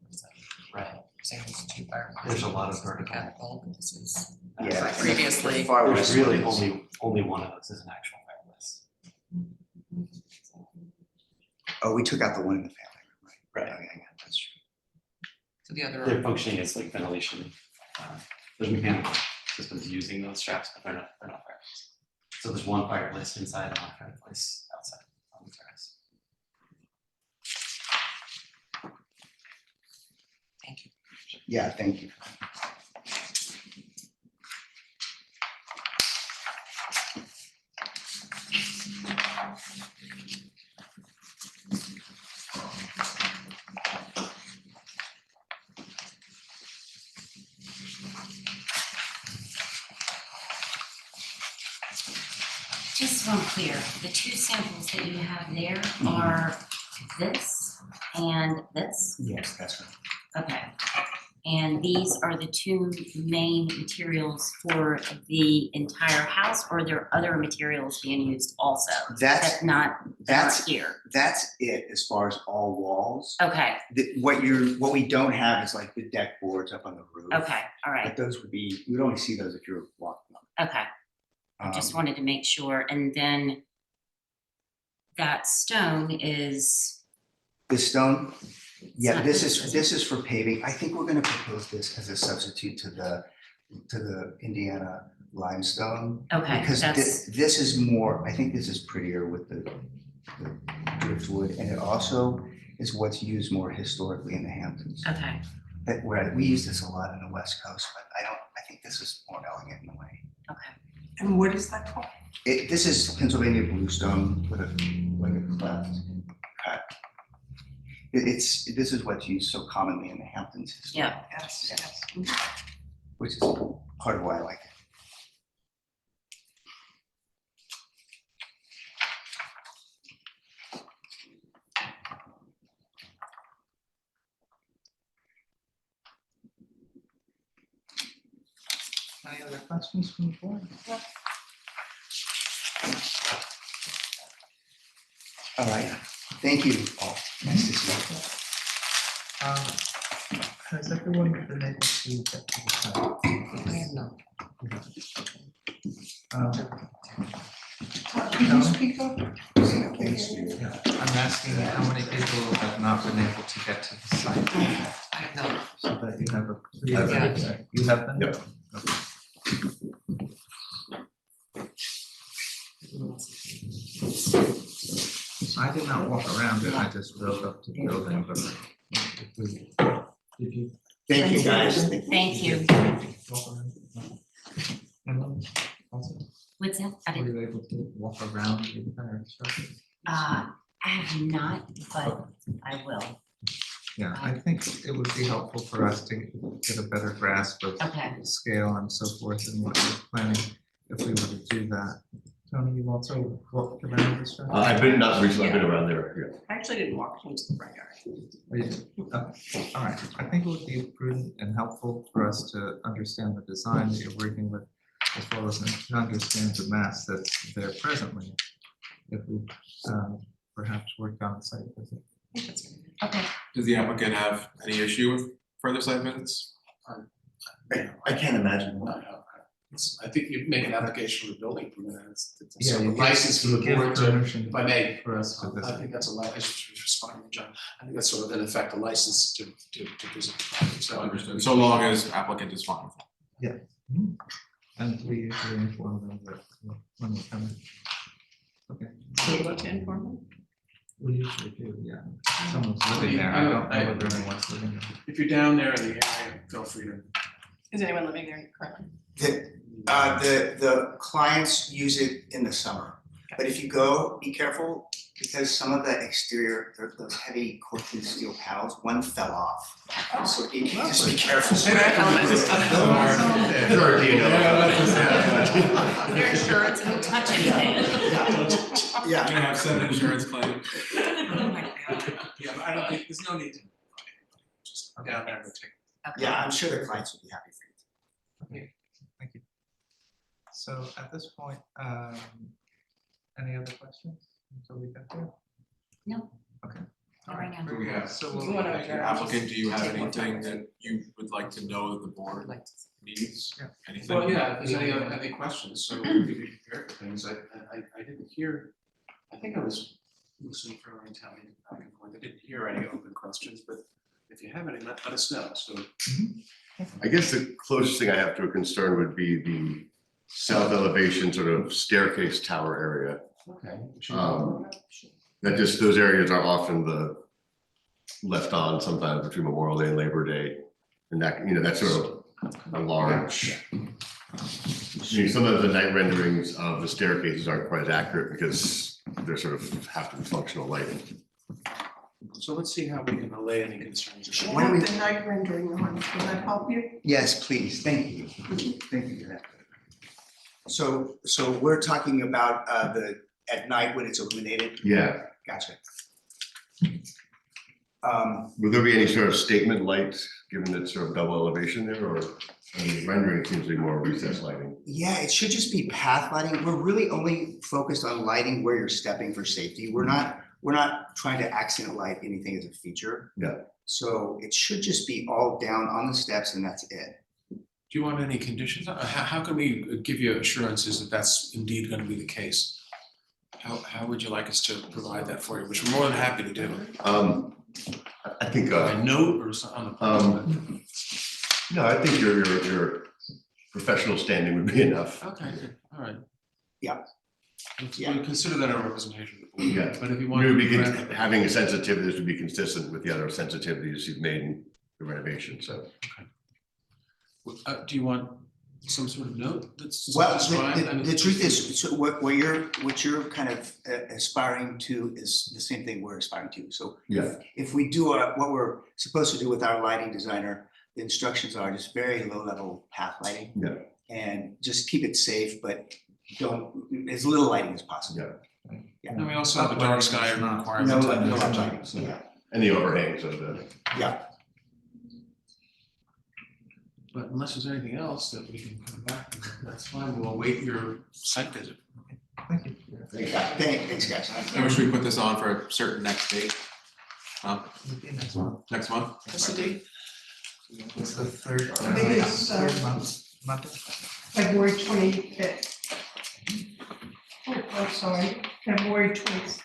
what's that, red, saying there's two fireplaces. There's a lot of this is vertical. mechanical, but this is. Yeah. Previously. The far There's west really one is- only one of those is an actual fireplace. Oh, we took out the one in the family room, right? Right. Yeah, that's true. So the other. They're functioning as like ventilation. There's mechanical systems using those straps, but they're not fireplaces. So there's one fireplace inside and one fireplace outside on the terrace. Thank you. Yeah, thank you. Just so I'm clear, the two samples that you have there are this and this? Yes, that's right. Okay. And these are the two main materials for the entire house, or are there other materials being used also? That's Not here. That's it as far as all walls. Okay, What we don't have is like the deck boards up on the roof. okay, all But right, those would be, you'd only see those if you're walking on. okay. I just Um, wanted to make sure, and then that stone is, This stone, yeah, not this this, is is for paving. I think we're gonna propose this as a substitute to the Indiana limestone. okay, Because that's, this is more, I think this is prettier with the driftwood, and it also is what's used more historically in the Hamptons. Okay, Where we use this a lot on the West Coast, but I think this is more elegant in a way. okay. And what is that called? This is Pennsylvania bluestone with a cleft cut. This is what's used so commonly in the Hamptons. Yeah. Yes, yes. Which is part of why I like it. Any other questions from the board? All right, thank you all. Nice to see you. Has everyone been able to get to the site? I have not. Can you speak up? Yeah, I'm asking you how many people have not been able to get to the site, I have not. so that you have a clear. Yeah. You have been? Yep. Okay. I did not walk around it, I just drove up to the building, but. Did you? Thank you, guys. Thank you. Walk around? Emily, also, What's that? I were didn't, you able to walk around the entire structure? I have not, but I will. Yeah, I think it would be helpful for us to get a better grasp of Okay. scale and so forth and what we're planning if we were to do that. Tony, you also walked around this structure? I've been, not recently, I've been around there, yeah. I actually didn't walk into the front yard. Oh, you did? Okay. All right, I think it would be prudent and helpful for us to understand the design that you're working with, as well as to understand the mass that's there presently. If we perhaps work on site visit. Okay. Does the applicant have any issue with further site visits? I can't imagine why. I think you make an application for the building permit, it's Yeah, a you give- license for the give board to, permission if I may. for us to I visit. think that's a lot, I should respond to John, I think that's sort of in effect a license to visit the property, so. Understood, so long as applicant is fine with it. And we usually inform them that when we come in. Okay, So you want to inform them? we usually do, yeah. Someone's living there, I don't know whether anyone's living there. If you're down there in the area, feel free to. Is anyone living there currently? The clients use it in the summer, but if you go, be careful, because some of the exterior, those heavy corked steel panels, one fell off. So you can just be careful. Their insurance won't touch anything. You're Yeah, gonna have 7 insurance claims. Oh my God. Yeah, but I don't think, there's no need to. Just down there and take. Okay. yeah, I'm sure the clients will be happy for you. Okay, thank you. So at this point, any other questions until we get there? No. Okay. Not All right right, now. very Do we good. have- So You we'll, wanna Thank you. adjourn? Applicant, do you have Take more time. anything that you would like to know that the board Like to- needs? Yeah. Anything? Well, yeah, if there's any questions, so we could be prepared for things, I didn't hear, I think I was listening for a time, back and forth, I didn't hear any open questions, but if you have any, let us know, so. I guess the closest thing I have to a concern would be the south elevation sort of staircase tower area. Okay. That just, those areas are often the left on sometimes between Memorial Day and Labor Day. And that, that's sort of a large. Sometimes the night renderings of the staircases aren't quite as accurate because they're sort of have to be functional lighting. So let's see how we can allay any concerns. I Why don't we- have the night rendering on, can that help you? Yes, please, thank you. Thank you for that. So we're talking about at night when it's illuminated? Yeah. Gotcha. Will there be any sort of statement light, given that sort of double elevation there, or rendering seems to be more recessed lighting? Yeah, it should just be path lighting. We're really only focused on lighting where you're stepping for safety. We're not trying to accent light anything as a feature. Yeah. So it should just be all down on the steps and that's it. Do you want any conditions? How can we give you assurances that that's indeed going to be the case? How would you like us to provide that for you, which we're more than happy to do? I think, A note or something on no, I think your professional standing would be enough. the. Okay, all right. We consider that a representation of the board. Yeah. But if you It want. would be having a sensitivity to be consistent with the other sensitivities you've made in the renovation, so. Do you want some sort of note that's Well, described? the truth is, so what you're kind of aspiring to is the same thing we're aspiring to. So Yeah. if we do what we're supposed to do with our lighting designer, the instructions are just very low level path lighting. Yeah. And just keep it safe, but don't, as little lighting as possible. Yeah. And we also have a dark sky requirement. No lighting, so yeah. And the overhangs of the. Yeah. But unless there's anything else that we can come back to, that's fine. We'll await your site visit. Thank you. Thanks, guys. I wish we put this on for a certain next date. Maybe next month. Next month? What's the date? It's the third, I think it's, third month, Monday. February 25th. Oh, I'm sorry, February 26th.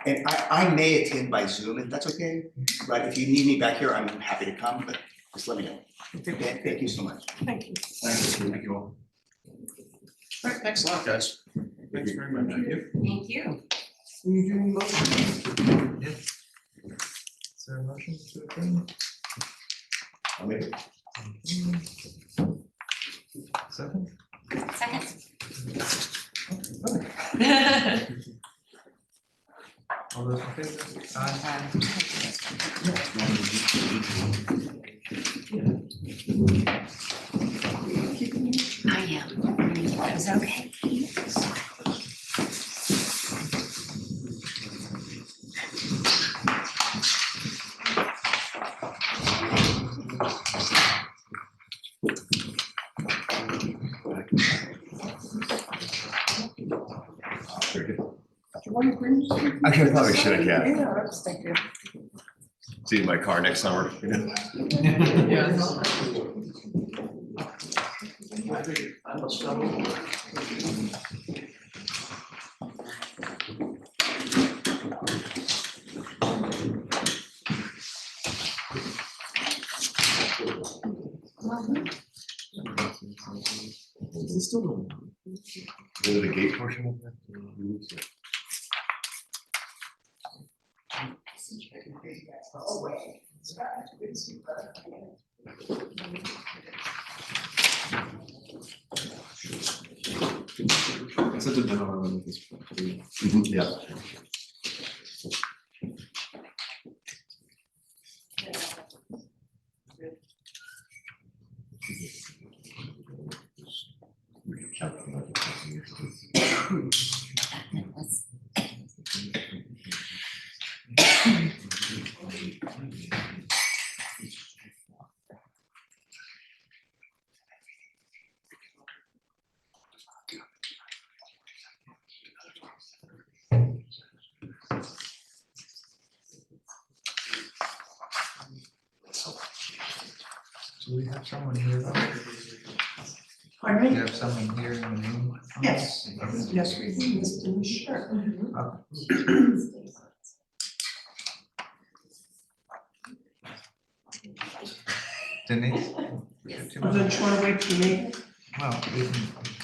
And I may attend by Zoom if that's okay, but if you need me back here, I'm happy to come, but just let me know. Thank you so much. Thank you. Thank you all. All right, thanks a lot, guys. Thanks very much. Thank you. Thank you. Will you do motion? Yes. Is there a motion to adjourn? I'll make it. Second? Second. All those in favor? Aye. I am. Is that okay? Very good. Do you want to bring something? I could probably should, yeah. Yeah, I was thinking. See you in my car next summer, you know? Go to the gate portion of that. It's such a demo of this. Yeah. Do we have someone here? Pardon We me? have someone here in the room? Yes. Okay. Yes, we do, Mr. Sure. Denise? Yes. Too I'm much? gonna try to wait for me. Well, we can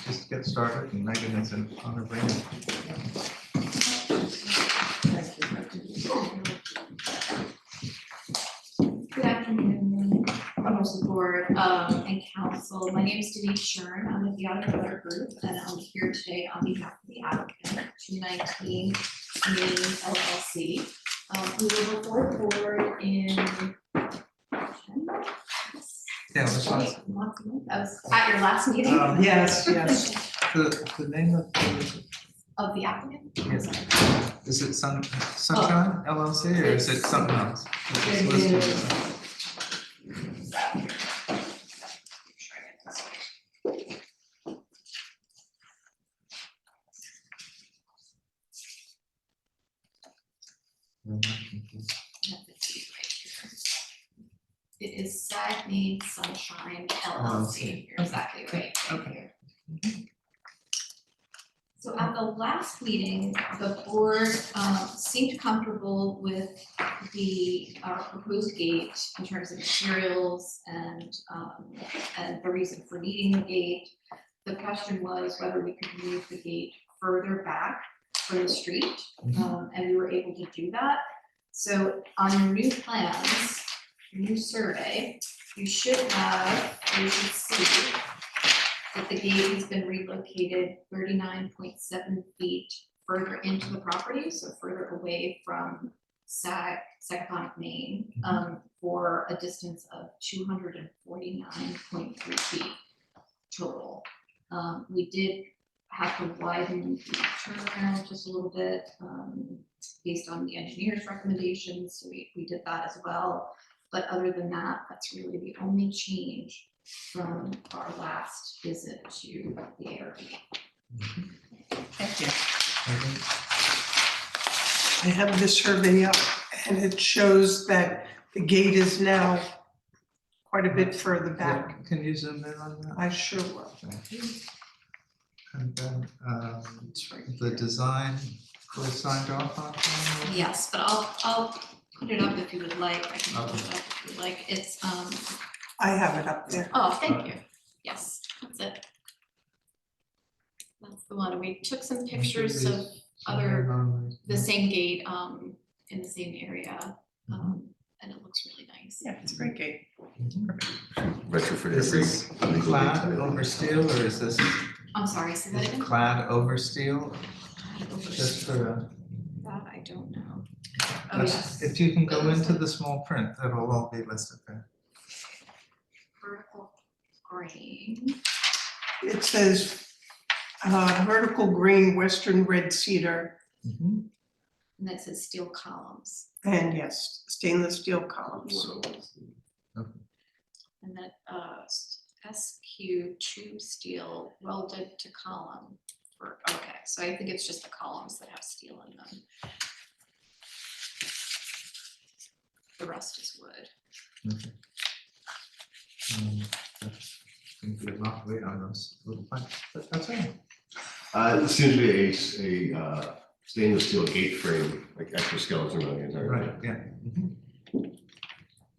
just get started and Megan is on her way. Good afternoon, members of the board and council. My name is Denise Shern. I'm with the Ahrb Group, and I'm here today on behalf of the applicant, 219 Main LLC. We were before the board in Yeah, this one. that was at your last meeting Yes, The name of the applicant. yes. Is it Sunshine LLC or is it something else? It's listed as- It is Sag Main Sunshine LLC. You're exactly right. Right here. So at the last meeting, the board seemed comfortable with the proposed gate in terms of materials and the reason for needing the gate. The question was whether we could move the gate further back from the street, and we were able to do that. So on your new plans, your new survey, you should see that the gate has been relocated 39.7 feet further into the property, so further away from Sagaponic Main, for a distance of 249.3 feet total. We did have to widen the turnaround just a little bit, based on the engineer's recommendations, so we did that as well. But other than that, that's really the only change from our last visit to the Ahrb. Thank you. I have the survey up and it shows that the gate is now quite a bit further back. Can you zoom in on that? I sure will. Thank you. And then the design was signed off on? Yes, but I'll put it up if you would like. I can put it up if you would like. It's I have it up there. Oh, thank you. Yes, that's it. That's the one. We took some pictures of the same gate in the same area, and it looks really nice. Yeah, it's a great gate. Retrofit. Is this clad over steel or is this I'm sorry, say that again? clad over steel? Just for That I don't know. Oh, that's- yes. if you can go into the small print, that'll all be listed there. Vertical grain. It says vertical green western red cedar And that says steel columns. and yes, stainless steel columns. And that SQ tube steel welded to column. Okay, so I think it's just the columns that have steel in them. The rest is wood. Okay. Seems to be a lot of weight on those little planks, but that's all right. It seems to be a stainless steel gate frame, like exoskeleton on the entire thing. Right, yeah.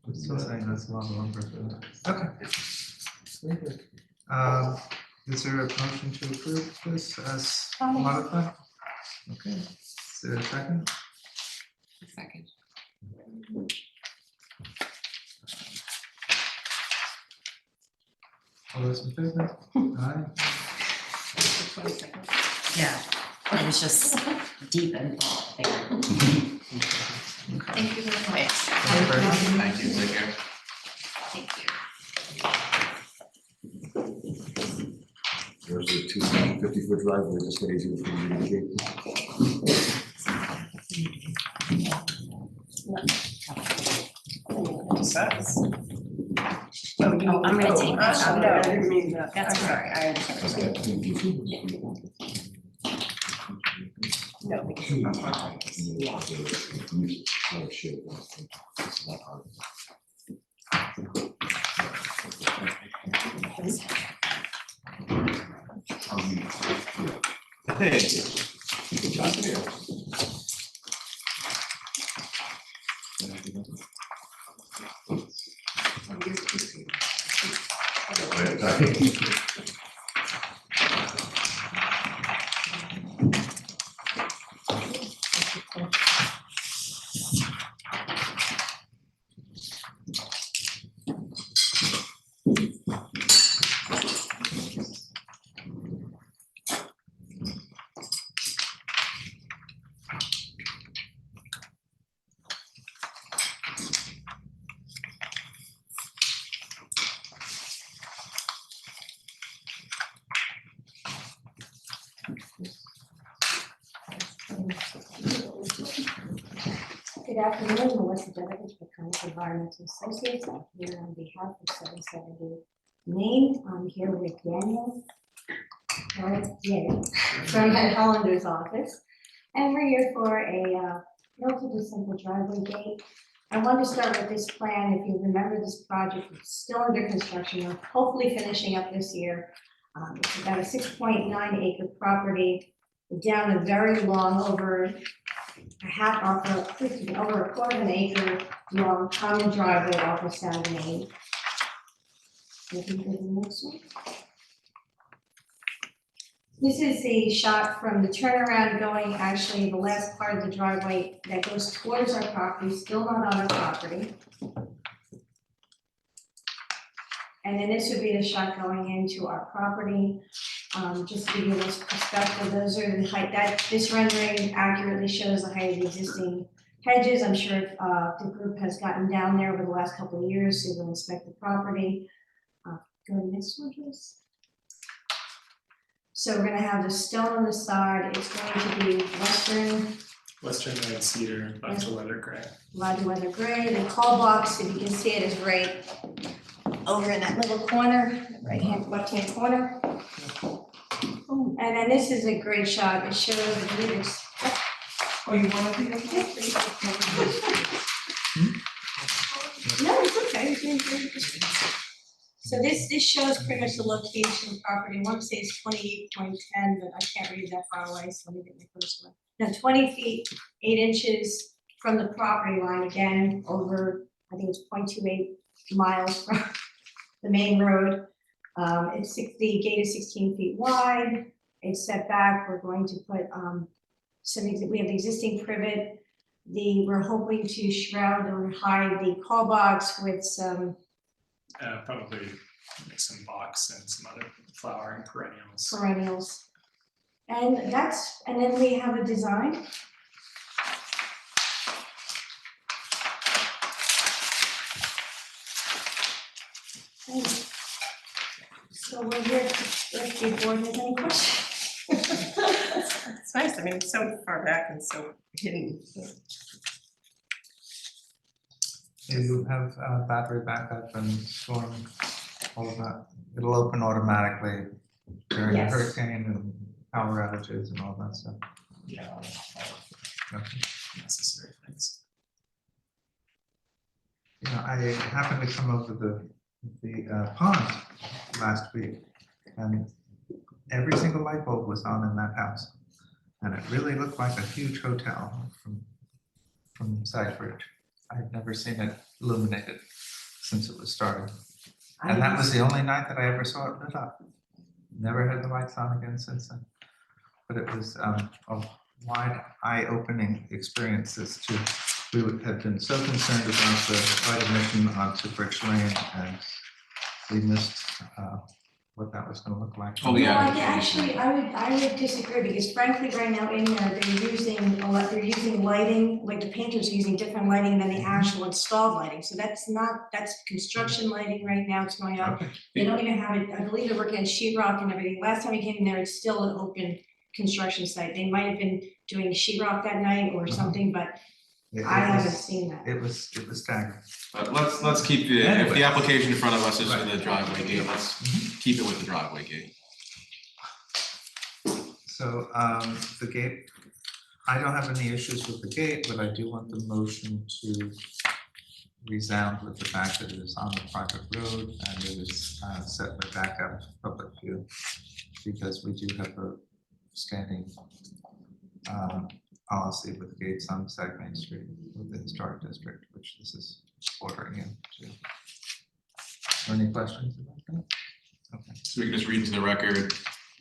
I'm still saying that's a lot of lumber for that. Okay. Very good. Is there a motion to approve this as modified? Okay, is there a second? Second. All those in favor? Aye. Yeah, it was just deep and there. Thank you very much. Thank you, take care. Thank you. There's a 250-foot driveway, just get easier for you to gate. Oh, I'm gonna take that. No, I didn't mean that. That's sorry, I understand. No, Hey. Good job here. Good afternoon, Melissa Devitt with County Environmental Associates. I'm here on behalf of 770 Main. I'm here with Daniel. From the Hollander's office. And we're here for a relatively simple driveway gate. I want to start with this plan. If you remember, this project is still under construction. We're hopefully finishing up this year. It's about a 6.9 acre property. down a very long, over a over a quarter of an acre long common driveway off of Sound Main. Looking for the next one. This is a shot from the turnaround going, actually, the last part of the driveway that goes towards our property, still not on our property. And then this would be the shot going into our property. Just to give you this perspective, those are the height, this rendering accurately shows the height of the existing hedges. I'm sure if the group has gotten down there over the last couple of years, they will inspect the property. Go to the next one, please. So we're gonna have the stone on the side. It's going to be Western red cedar, bunch of weather gray. weather gray. The call box, if you can see it, is right over in that little corner, left-hand corner. And then this is a great shot. It shows, I believe it's. Oh, you want to do that? No, it's okay. So this shows pretty much the location of the property. I want to say it's 28.10, but I can't read that far away, so let me get my first one. Now 20 feet, 8 inches from the property line, again, over, I think it's 0.28 miles from the main road. The gate is 16 feet wide. It's set back. We're going to put we have the existing privet. We're hoping to shroud or hide the call box with some Probably like some box and some other flowering perennials. And then we have a design. So we're here if the board has any questions. It's nice, I mean, it's so far back and so hidden. You have battery backup and storm, all of that. It'll open automatically during a Yes. hurricane and power outages and all that stuff. Yeah. Okay. Necessary things. You know, I happened to come over the pond last week, and every single light bulb was on in that house. And it really looked like a huge hotel from Salisbury. I've never seen it illuminated since it was started. And that was the only night that I ever saw it lit up. Never had the lights on again since then. But it was a wide, eye-opening experience as to, we had been so concerned about the light emission onto Birch Lane, and we missed what that was gonna look like. Oh, yeah. Actually, I would disagree, because frankly, right now in there, they're using lighting, like the painters are using different lighting than the actual installed lighting. So that's construction lighting right now, it's going on. Okay. They don't even have it, I believe they're working on sheetrock and everything. Last time we came in there, it's still an open construction site. They might have been doing sheetrock that night or something, but I haven't seen that. It was staggering. But let's keep if Anyway. the application in front of us is for Right. the driveway gate, let's keep it with the driveway gate. So the gate, I don't have any issues with the gate, but I do want the motion to resound with the fact that it is on the private road and it is set with backup public view, because we do have a standing policy with gates on Sag Main Street with the historic district, which this is ordering into. Are there any questions about that? Okay. So we can just read into the record,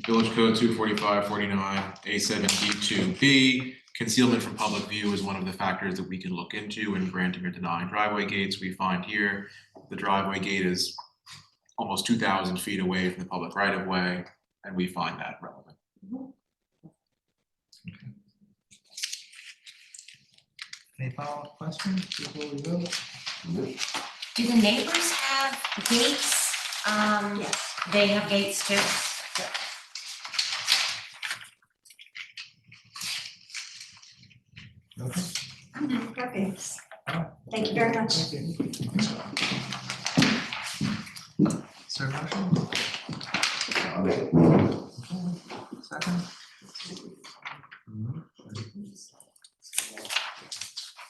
Village Code 245-49, A7D2B, concealment from public view is one of the factors that we can look into in granting or denying driveway gates. We find here, the driveway gate is almost 2,000 feet away from the public right of way, and we find that relevant. Any follow-up questions before we go? Do the neighbors have gates? Yes. They have gates too? Okay. Okay. Thank you very much. Sir, motion? I'll make it. Second?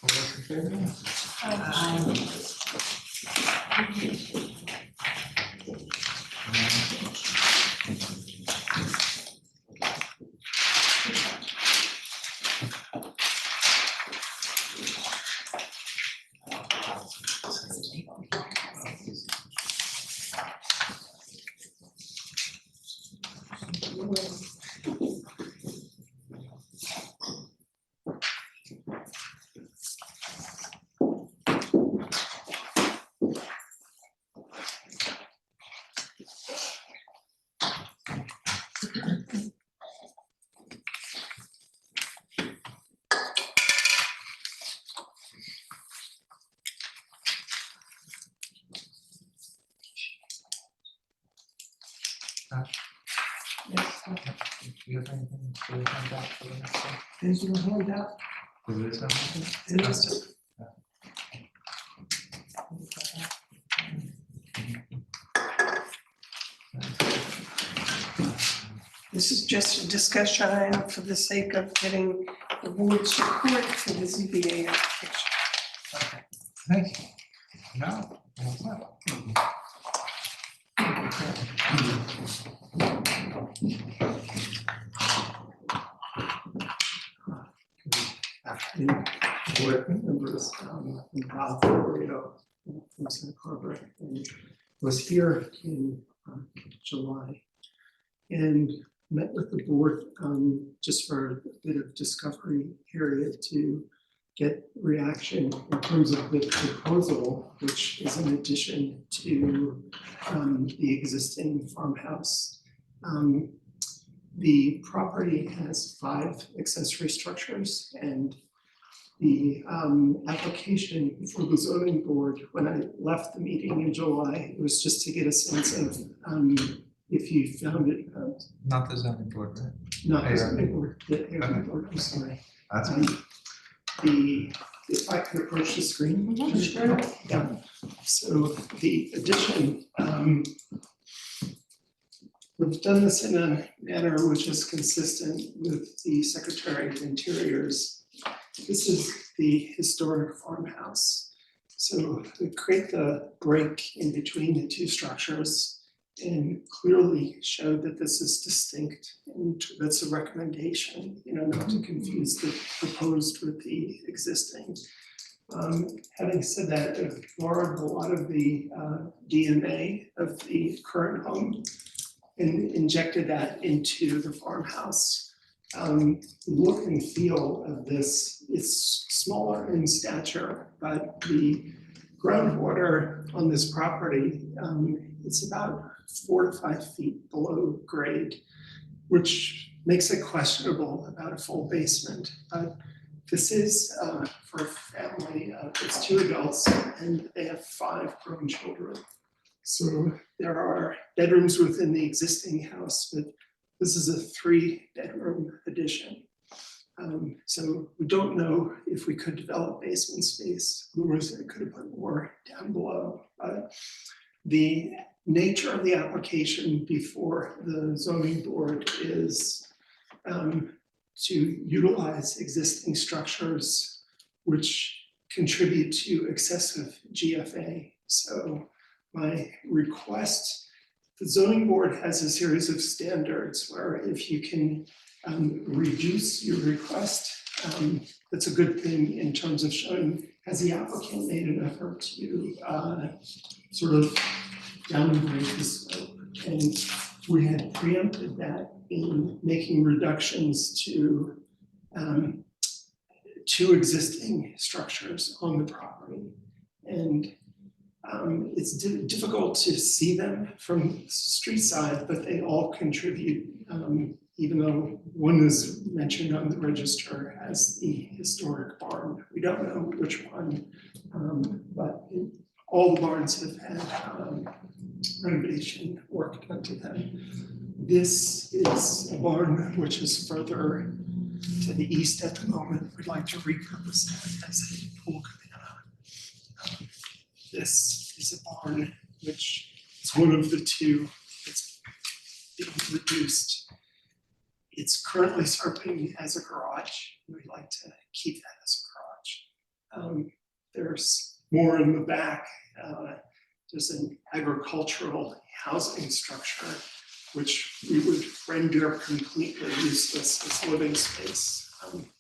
All those in favor? Do you have anything to hand out for the next one? There's your handout. There is something? It is. This is just a discussion item for the sake of getting the board's support for the ZBA application. Thank you. No, what's that? Board members, Bob Ferrero from Santa Barbara, and was here in July. And met with the board just for a bit of discovery period to get reaction in terms of the proposal, which is in addition to the existing farmhouse. The property has 5 accessory structures, and the application for the zoning board, when I left the meeting in July, it was just to get a sense of if you found it. Not the zoning board, right? Not the zoning board, the Ahrb board, I'm sorry. That's If I could approach the screen. Sure. Yeah, so the addition, we've done this in a manner which is consistent with the Secretary of Interior's. This is the historic farmhouse. So we create the break in between the 2 structures and clearly showed that this is distinct, and that's a recommendation, not to confuse the proposed with the existing. Having said that, I've borrowed a lot of the DNA of the current home and injected that into the farmhouse. Look and feel of this is smaller in stature, but the groundwater on this property, it's about 4 to 5 feet below grade, which makes it questionable about a full basement. But this is for a family, it's 2 adults and they have 5 grown children. So there are bedrooms within the existing house, but this is a 3-bedroom addition. So we don't know if we could develop basement space. Rumors that it could have put more down below. But the nature of the application before the zoning board is to utilize existing structures which contribute to excessive GFA. So my request, the zoning board has a series of standards where if you can reduce your request, that's a good thing in terms of showing, has the applicant made an effort to sort of downgrade the scope? And we had preempted that in making reductions to 2 existing structures on the property. And it's difficult to see them from street side, but they all contribute, even though one is mentioned on the register as the historic barn. We don't know which one, but all the barns have had renovation work done to them. This is a barn which is further to the east at the moment. We'd like to repurpose that as a pool cabana. This is a barn which is one of the 2 that's being reduced. It's currently serving as a garage. We'd like to keep that as a garage. There's more in the back. There's an agricultural housing structure which we would render completely useless as living space.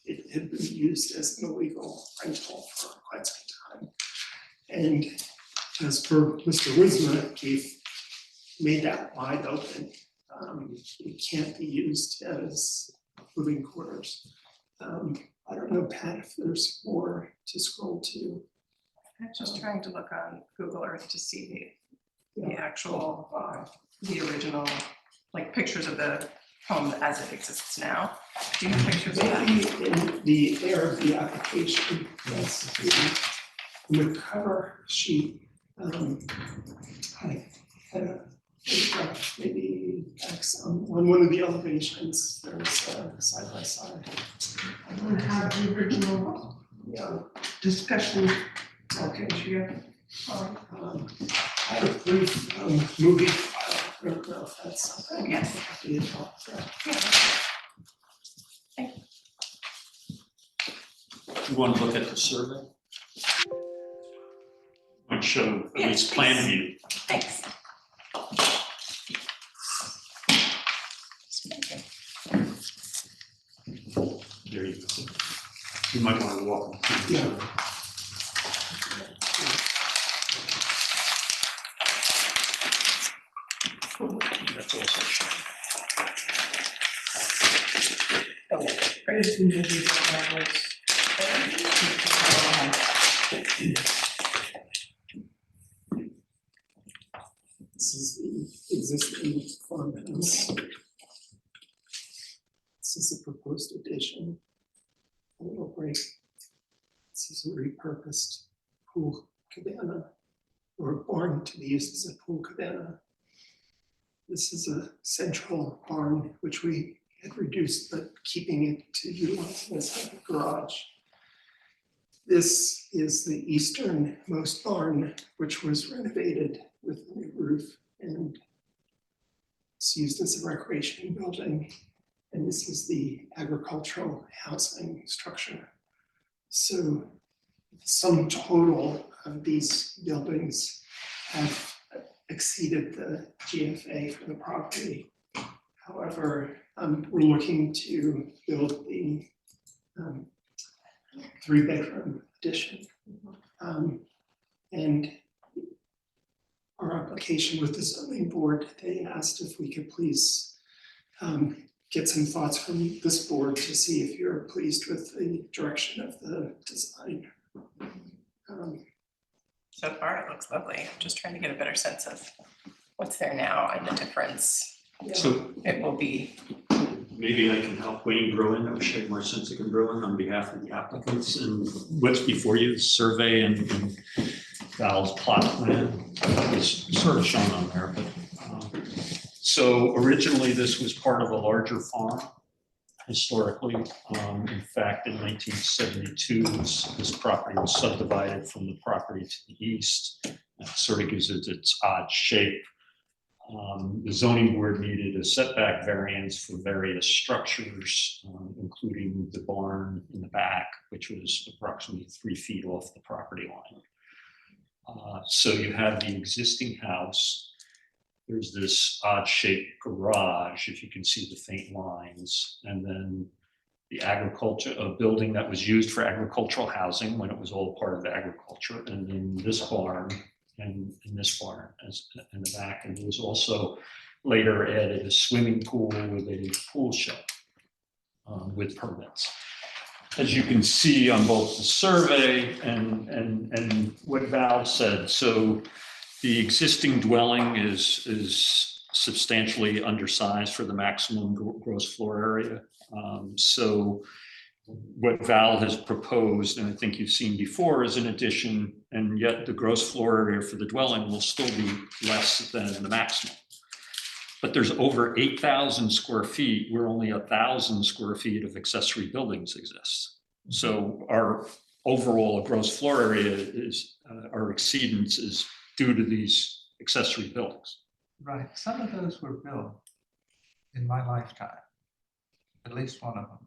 It had been used as an illegal rental for quite some time. And as per Mr. Wisma, we've made that wide open. It can't be used as living quarters. I don't know, Pat, if there's more to scroll to. I'm just trying to look on Google Earth to see the actual, the original, like pictures of the home as it exists now. Do you have pictures of that? In the Ahrb application, yes, in the cover sheet, I had a photograph maybe on one of the elevations, there's side by side. I don't have the original, discussion. Okay, sure. I had a brief movie file. I don't know if that's something. Yes. You want to look at the survey? Might show at least plan view. Thanks. There you go. You might want to walk them through. Yeah. That's also shown. I just didn't know that was. This is the existing farmhouse. This is a proposed addition. A little break. This is a repurposed pool cabana or barn to be used as a pool cabana. This is a central barn, which we had reduced, but keeping it to utilize as a garage. This is the easternmost barn, which was renovated with a new roof and it's used as a recreation building. And this is the agricultural housing structure. So the sum total of these buildings have exceeded the GFA for the property. However, we're looking to build the 3-bedroom addition. And our application with the zoning board, they asked if we could please get some thoughts from this board to see if you're pleased with the direction of the design. So far, it looks lovely. I'm just trying to get a better sense of what's there now and the difference So it will be. maybe I can help Wayne Bruin, or Shay Marcinsick and Bruin on behalf of the applicants. And what's before you, the survey and Val's plot plan is sort of shown on there. But so originally this was part of a larger farm historically. In fact, in 1972, this property was subdivided from the property to the east. That sort of gives it its odd shape. The zoning board needed a setback variance for various structures, including the barn in the back, which was approximately 3 feet off the property line. So you have the existing house. There's this odd shaped garage, if you can see the faint lines, and then the agriculture, a building that was used for agricultural housing when it was all part of agriculture, and then this barn and this barn as in the back. And there was also later added a swimming pool with a pool shed with permits. As you can see on both the survey and what Val said, so the existing dwelling is substantially undersized for the maximum gross floor area. So what Val has proposed, and I think you've seen before, is an addition, and yet the gross floor area for the dwelling will still be less than the maximum. But there's over 8,000 square feet, where only 1,000 square feet of accessory buildings exist. So our overall gross floor area is, our exceedance is due to these accessory buildings. Right, some of those were built in my lifetime, at least one of them.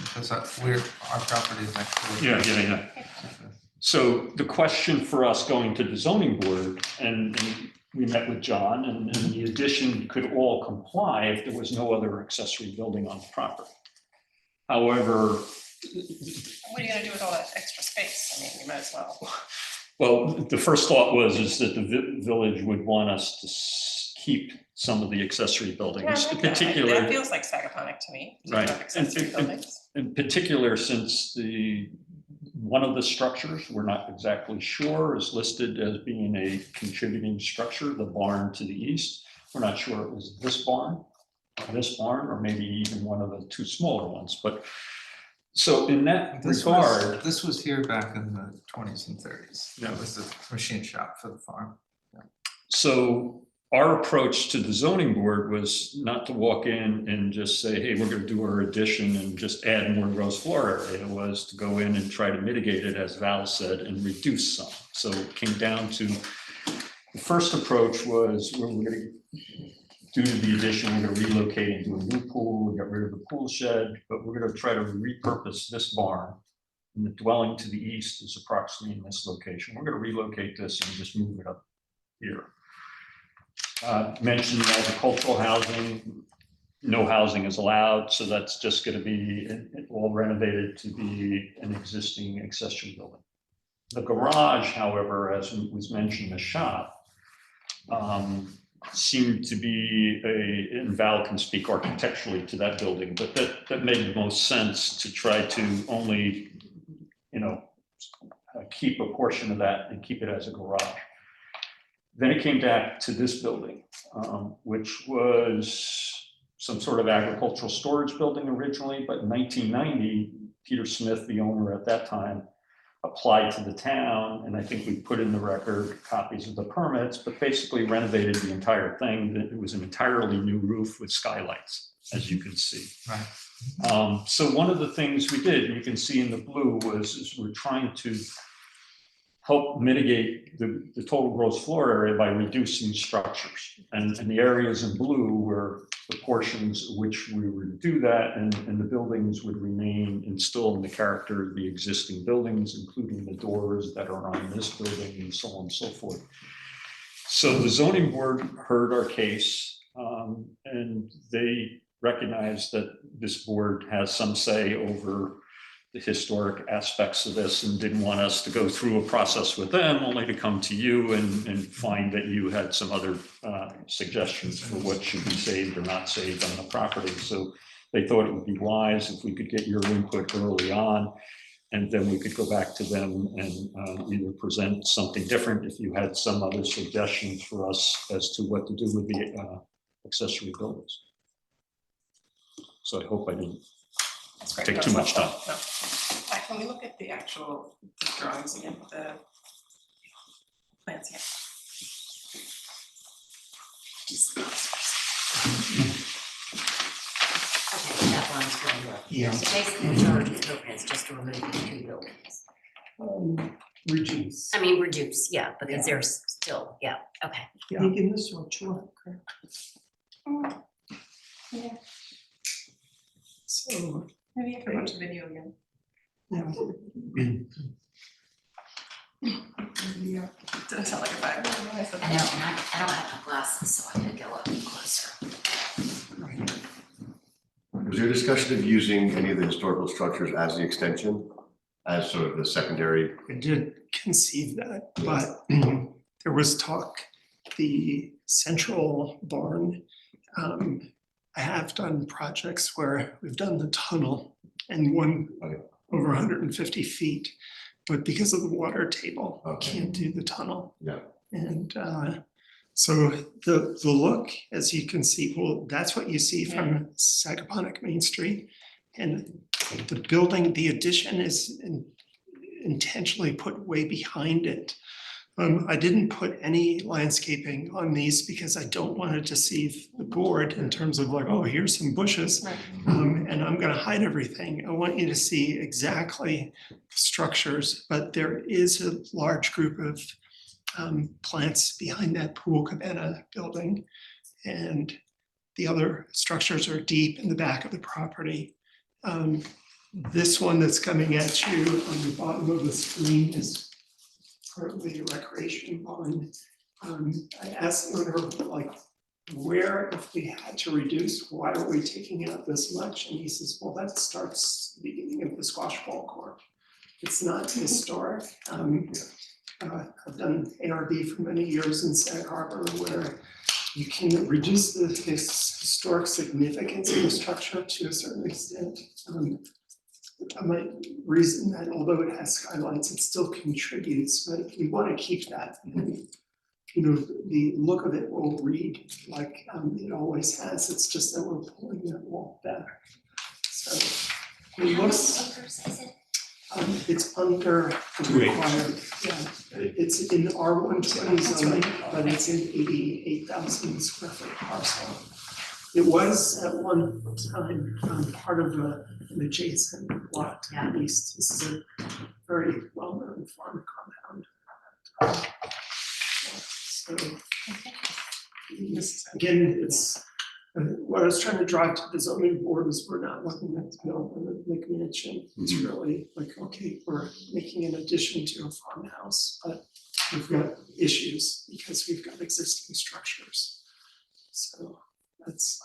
Because our property is next door. Yeah. So the question for us going to the zoning board, and we met with John, and the addition could all comply if there was no other accessory building on the property. However, What are you gonna do with all that extra space? I mean, you might as well. well, the first thought is that the village would want us to keep some of the accessory buildings, Yeah, I like in that. particular. That feels like Sagaponic to me. to Right. have accessory buildings. In particular, since one of the structures, we're not exactly sure, is listed as being a contributing structure, the barn to the east. We're not sure it was this barn, or maybe even one of the 2 smaller ones. But so in that regard, This was here back in the 20s and 30s. That was the machine shop for the farm. so our approach to the zoning board was not to walk in and just say, hey, we're gonna do our addition and just add more gross floor area. It was to go in and try to mitigate it, as Val said, and reduce some. So it came down to, the first approach was, we're gonna, due to the addition, we're gonna relocate and do a new pool, we got rid of the pool shed, but we're gonna try to repurpose this barn. And the dwelling to the east is approximately in this location. We're gonna relocate this and just move it up here. Mentioned agricultural housing, no housing is allowed, so that's just gonna be all renovated to be an existing accessory building. The garage, however, as was mentioned, the shop, seemed to be and Val can speak architecturally to that building, but that made the most sense to try to only, keep a portion of that and keep it as a garage. Then it came back to this building, which was some sort of agricultural storage building originally, but in 1990, Peter Smith, the owner at that time, applied to the town, and I think we put in the record copies of the permits, but basically renovated the entire thing. It was an entirely new roof with skylights, as you can see. Right. So one of the things we did, you can see in the blue, is we're trying to help mitigate the total gross floor area by reducing structures. And the areas in blue were the portions which we would do that, and the buildings would remain and still in the character of the existing buildings, including the doors that are on this building and so on and so forth. So the zoning board heard our case, and they recognized that this board has some say over the historic aspects of this and didn't want us to go through a process with them, only to come to you and find that you had some other suggestions for what should be saved or not saved on the property. So they thought it would be wise if we could get your input early on, and then we could go back to them and either present something different if you had some other suggestions for us as to what to do with the accessory buildings. So I hope I didn't That's great. take No, too much time. no. Can we look at the actual drawings again, the plans here? Okay, that one's going up. Yeah. So basically, the charge is open, just to remove the two buildings. Reduce. I mean, reduce, yeah, because there's still, yeah, okay. Making this one short, correct? Yeah. So, Maybe you can watch the video again. yeah. Yeah. Didn't sound like a bad one. I know, and I don't have my glasses, so I'm gonna go up closer. Was there discussion of using any of the historical structures as the extension, as sort of the secondary? I did conceive that, but there was talk, the central barn. I have done projects where we've done the tunnel and one over 150 feet, but because of the water table, can't do the tunnel. Yeah. And so the look, as you can see, well, that's what you see from Sagaponic Main Street. And the building, the addition is intentionally put way behind it. I didn't put any landscaping on these because I don't want to deceive the board in terms of like, oh, here's some bushes, and I'm going to hide everything. I want you to see exactly the structures, but there is a large group of plants behind that pool cabana building, and the other structures are deep in the back of the property. This one that's coming at you on the bottom of the screen is currently a recreation barn. I asked the owner, like, where, if we had to reduce, why are we taking out this much? And he says, well, that starts the beginning of the squash ball court. It's not historic. I've done Ahrb for many years in Sag Harbor, where you can reduce the historic significance of the structure to a certain extent. I might reason that although it has skylights, it still contributes, but if we want to keep that, then, the look of it will read like it always has. It's just that we're pulling that wall back. So it How many looks, acres is it? It's under the 2 acres. required, yeah, it's in R120 zoning, but it's an 88,000 square foot parcel. It was at one time part of an adjacent lot to the east. This is a very well-known farm compound. So this, again, it's what I was trying to drive to the zoning board is we're not looking at building a McMansion. It's really like, okay, we're making an addition to a farmhouse, but we've got issues because we've got existing structures. So that's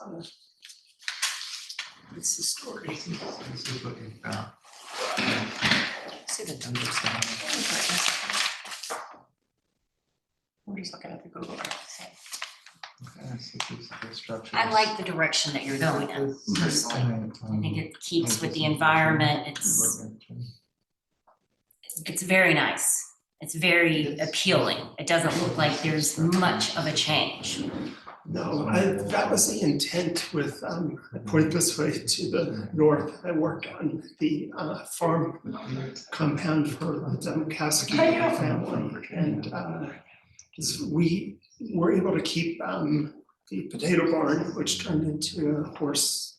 the story. This is what you found. See the numbers down there. We're just looking at the Google Earth. Okay, so this is the structure. I like the direction that you're going in personally. I think it keeps with the environment. It's very nice. It's very appealing. It doesn't look like there's much of a change. No, that was the intent with, I point this way to the north. I worked on the farm compound for the Demkowski family. And we were able to keep the potato barn, which turned into a horse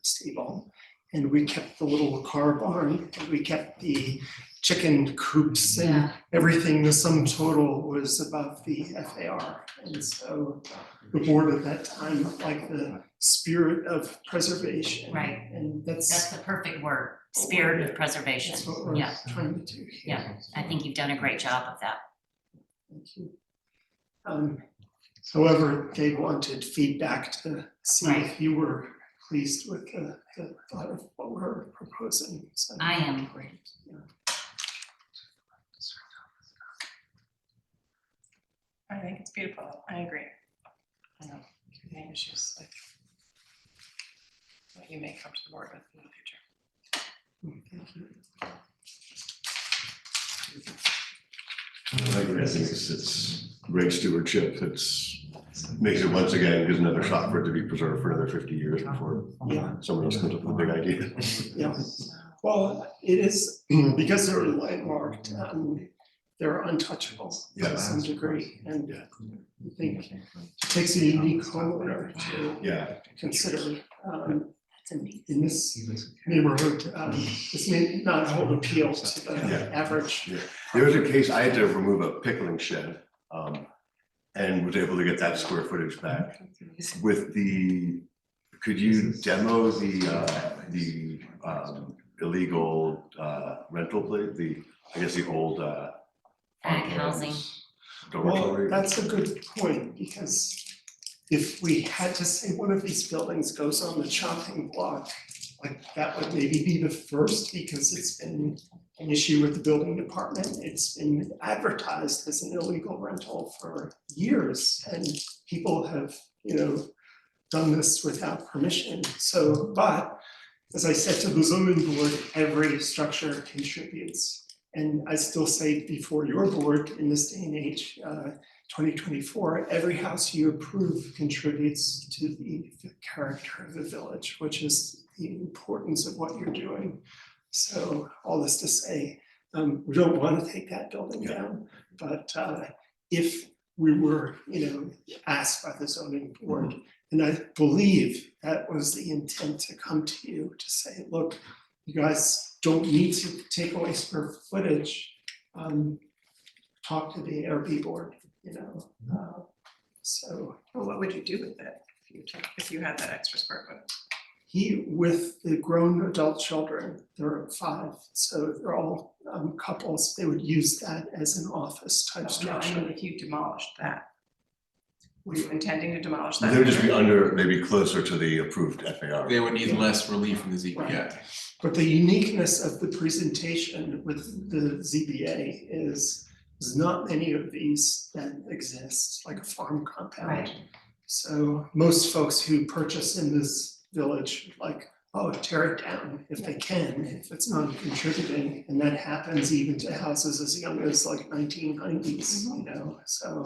stable. And we kept the little car barn, and we kept the chicken coops and everything. The sum total was above the FAR. And so the board at that time liked the spirit of preservation. Right. And That's the perfect word, spirit of preservation. That's what we're Yeah. trying to do here. Yeah, I think you've done a great job of that. Thank you. However, they wanted feedback to see if you were pleased with the thought of what we're proposing. So I am. Great. Yeah. I think it's beautiful. I agree. I don't have any issues with what you may come to the board with in the future. Thank you. I think it's great stewardship. Makes it once again, gives another shot for it to be preserved for another 50 years before someone else comes up with a big idea. Yeah, well, it is, because they're landmarked, they're untouchable to some degree. And I think it takes a unique homeowner to consider. In this neighborhood, this may not hold appeal to the average. Yeah. There was a case, I had to remove a pickling shed, and was able to get that square footage back. With could you demo the illegal rental place, I guess the old Ag housing. Well, that's a good point, because if we had to say one of these buildings goes on the chopping block, like that would maybe be the first, because it's been an issue with the building department. It's been advertised as an illegal rental for years, and people have, done this without permission. So, but as I said to the zoning board, every structure contributes. And I still say before your board in this day and age, 2024, every house you approve contributes to the character of the village, which is the importance of what you're doing. So all this to say, we don't want to take that building down, but if we were, asked by the zoning board, and I believe that was the intent to come to you to say, look, you guys don't need to take away square footage. Talk to the Ahrb board, so. Well, what would you do with it if you had that extra square foot? With the grown adult children, there are 5, so they're all couples, they would use that as an office type No, I structure. mean, if you demolished that, were you intending to demolish that? They would just be under, maybe closer to the approved FAR. They would need less relief from the ZBA. But the uniqueness of the presentation with the ZBA is there's not many of these that exist, like a farm compound. Right. So most folks who purchase in this village, like, oh, tear it down if they can, if it's not contributing. And that happens even to houses as young as like 1990s, so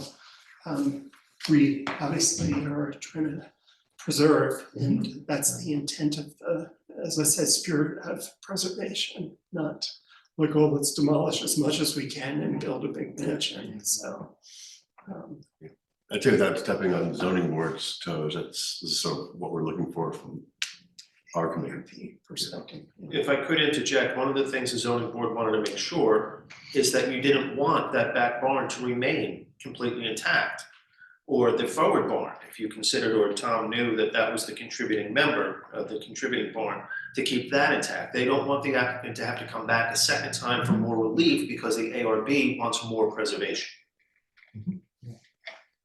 we obviously are trying to preserve, and that's the intent of the, as I said, spirit of preservation, not like, oh, let's demolish as much as we can and build a big mansion, so. I think that's stepping on zoning board's toes. That's sort of what we're looking for from our community perspective. If I could interject, one of the things the zoning board wanted to make sure is that you didn't want that back barn to remain completely intact. Or the forward barn, if you considered, or Tom knew that that was the contributing member of the contributing barn, to keep that intact. They don't want the applicant to have to come back a second time for more relief because the ARB wants more preservation.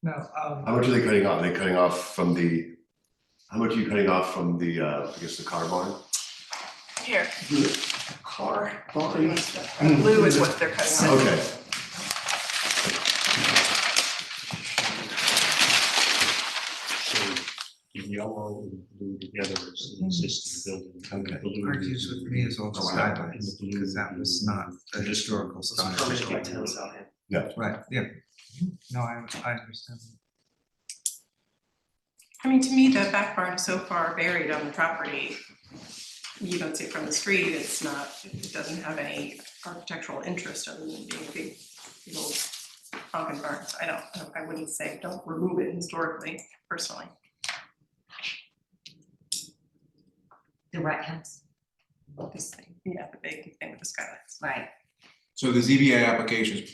No, How much are they cutting off? Are they cutting off from the, how much are you cutting off from the, I guess, the car barn? Here, Car, barn. blue is what they're cutting out. Okay. So the yellow and blue together is the existing building. Okay. The blue argues with me is also skylights, because that was not a historical style. Permanent details out here. Yeah. Right, yeah. No, I understand. I mean, to me, the back barn is so far buried on the property. You don't see it from the street, it's not, it doesn't have any architectural interest other than being a big old honking barn. So I wouldn't say don't remove it historically, personally. The right house. This thing, yeah, the big thing with the skylights. Right. So the ZBA applications,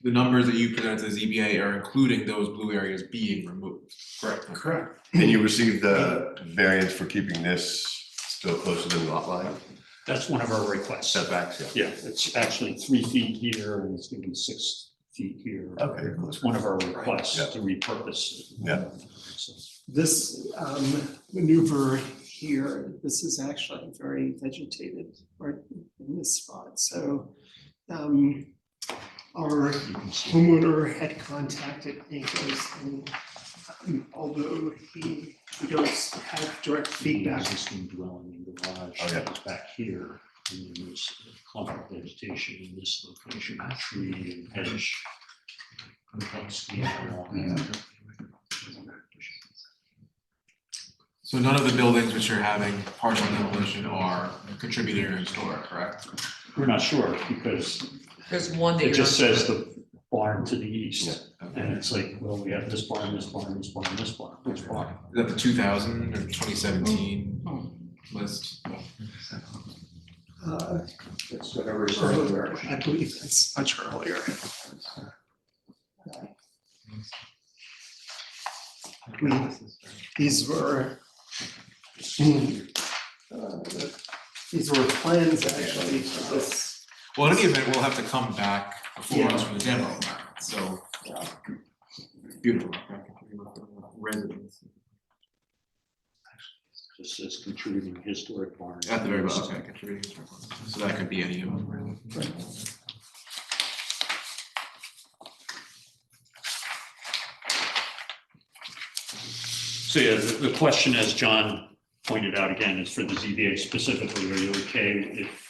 the numbers that you presented to the ZBA are including those blue areas being removed, correct? Correct. And you received the variance for keeping this still closer than the lot line? That's one of our requests. Setbacks, yeah. Yeah, it's actually 3 feet here and it's gonna be 6 feet here. Okay. It's one of our requests Yeah. to repurpose. Yeah. So, This maneuver here, this is actually very vegetated right in this spot, so our homeowner had contacted neighbors and although we don't have direct feedback. The existing dwelling and garage Oh, yeah. is back here. And then there's a clump of vegetation in this location, a tree and hedge. So none of the buildings which are having partial demolition are contributing or historic, correct? We're not sure because There's one that it you're just not- says the barn to the east. And it's like, well, we have this barn, this barn, this barn, this barn, which barn? Is that the 2000 or 2017 list? It's whatever is Earlier, I believe it's much earlier. These were these were plans actually for this. Well, in any event, we'll have to come back before us for the demo, so. Beautiful. Residents. Just says contributing historic barn. At the very bottom, okay, contributing historic ones. So that could be any of them, really. So yeah, the question, as John pointed out again, is for the ZBA specifically, are you okay if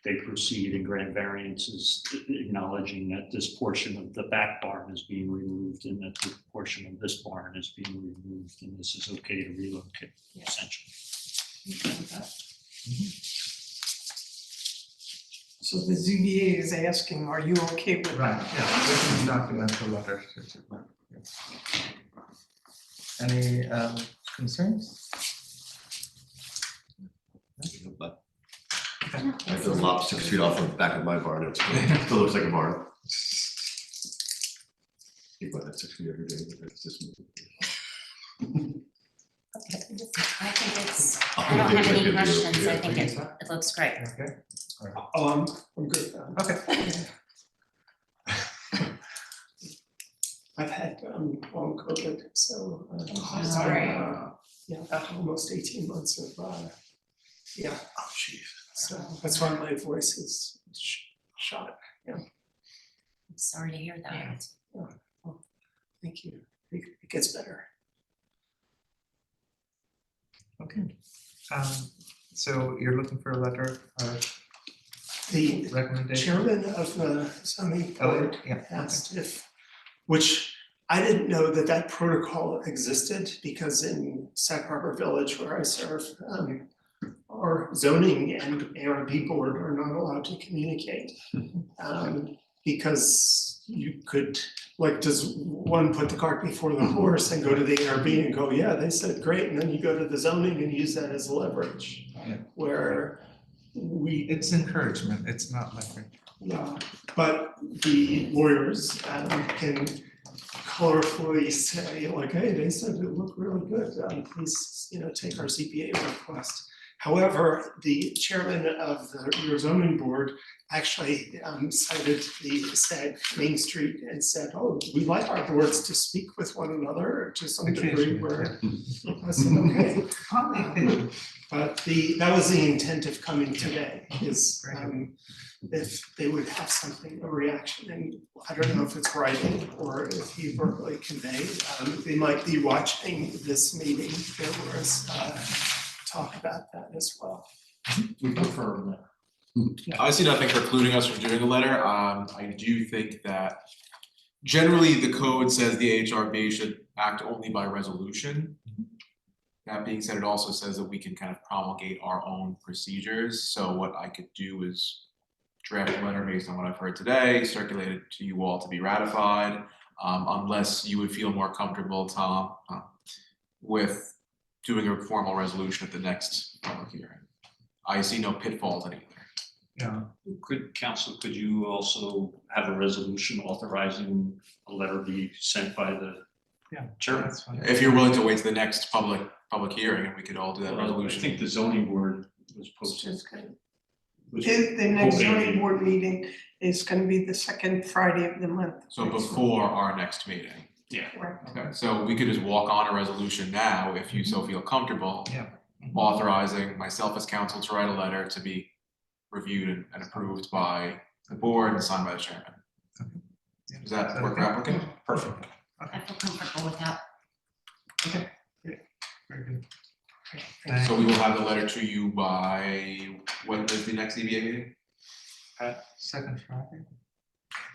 they proceed and grant variances, acknowledging that this portion of the back barn is being removed and that the portion of this barn is being removed, and this is okay to relocate, essentially? So the ZBA is asking, are you okay with Right, that? yeah, this is documental letter. Any concerns? I have to lop 6 feet off the back of my barn. It still looks like a barn. Keep on that 6 feet every day, but it's just. I think it's, I don't have any questions, I think it looks great. Okay. Oh, I'm good. Okay. I've had long COVID, so sorry. yeah, almost 18 months of yeah. Oh, geez. So that's why my voice is shot. Yeah. I'm sorry to hear that. Yeah. Well, thank you. It gets better. Okay. So you're looking for a letter of The recommendation? chairman of the zoning board yeah, asked if, which I didn't know that protocol existed because in Sag Harbor Village where I serve, our zoning and Ahrb board are not allowed to communicate. Because you could, like, does one put the cart before the horse and go to the Ahrb and go, yeah, they said great, and then you go to the zoning and use that as leverage. Yeah. Where It's encouragement, it's not like. yeah, but the lawyers can colorfully say like, hey, they said it looked really good, please, take our CPA request. However, the chairman of your zoning board actually said Main Street and said, oh, we like our boards to speak with one another to some degree where. I said, okay. But that was the intent of coming today, is if they would have something, a reaction, and I don't know if it's writing or if he verbally conveyed, they might be watching this meeting, there was talk about that as well. We prefer that. I see nothing precluding us from doing a letter. I do think that generally the code says the AHRB should act only by resolution. That being said, it also says that we can kind of promulgate our own procedures. So what I could do is draft a letter based on what I've heard today, circulate it to you all to be ratified, unless you would feel more comfortable, Tom, with doing a formal resolution at the next public hearing. I see no pitfalls in either. Yeah. Could you also have a resolution authorizing a letter be sent by the chair? That's fine. If you're willing to wait to the next public hearing, and we could all do that Well, resolution. I think the zoning board was posted. The next zoning board meeting is gonna be the second Friday of the month. So before our next meeting. Yeah. Okay, so we could just walk on a resolution now, if you so feel comfortable. Yeah. Authorizing myself as counsel to write a letter to be reviewed and approved by the board and signed by the chairman. Does that work for applicant? Perfect. I feel comfortable with that. Okay, great, very good. So we will have the letter to you by, when is the next ZBA meeting? Second Friday?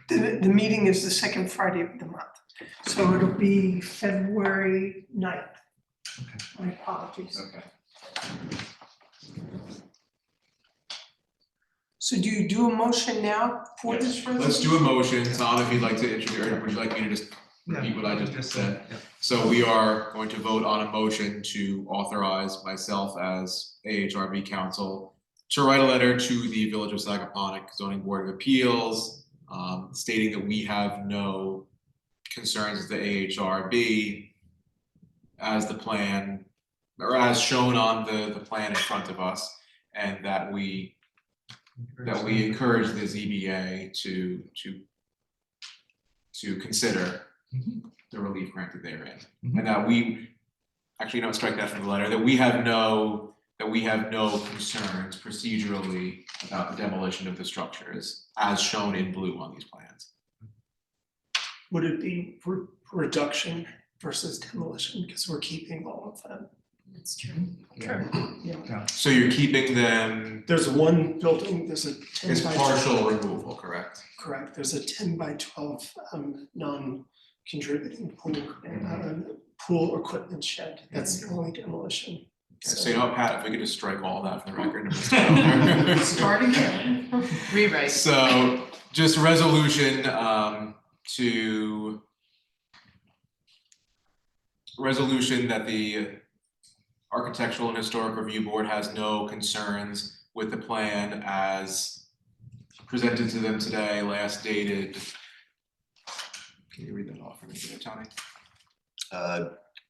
The meeting is the second Friday of the month, so it'll be February 9th. Okay. My apologies. Okay. So do you do a motion now for this resolution? Let's do a motion, Tom, if you'd like to introduce, or would you like me to just repeat what I just said? Yeah. So we are going to vote on a motion to authorize myself as AHRB counsel to write a letter to the Village of Sagaponic Zoning Board of Appeals, stating that we have no concerns with the AHRB as the plan, or as shown on the plan in front of us, and that we encourage the ZBA to consider the relief granted therein. And that we, actually, no, strike that from the letter, that we have no concerns procedurally about the demolition of the structures as shown in blue on these plans. Would it be reduction versus demolition, because we're keeping all of them? That's true. True. Yeah. So you're keeping them, There's one building, there's a 10 it's by partial removal, correct? Correct, there's a 10 by 12 non-contributing pool equipment shed, that's the only demolition. So you know what, Pat, if we could just strike all that from the record and just start over. Start again. Rewrite. So just resolution that the Architectural and Historic Review Board has no concerns with the plan as presented to them today, last dated. Can you read that off for me, Tony?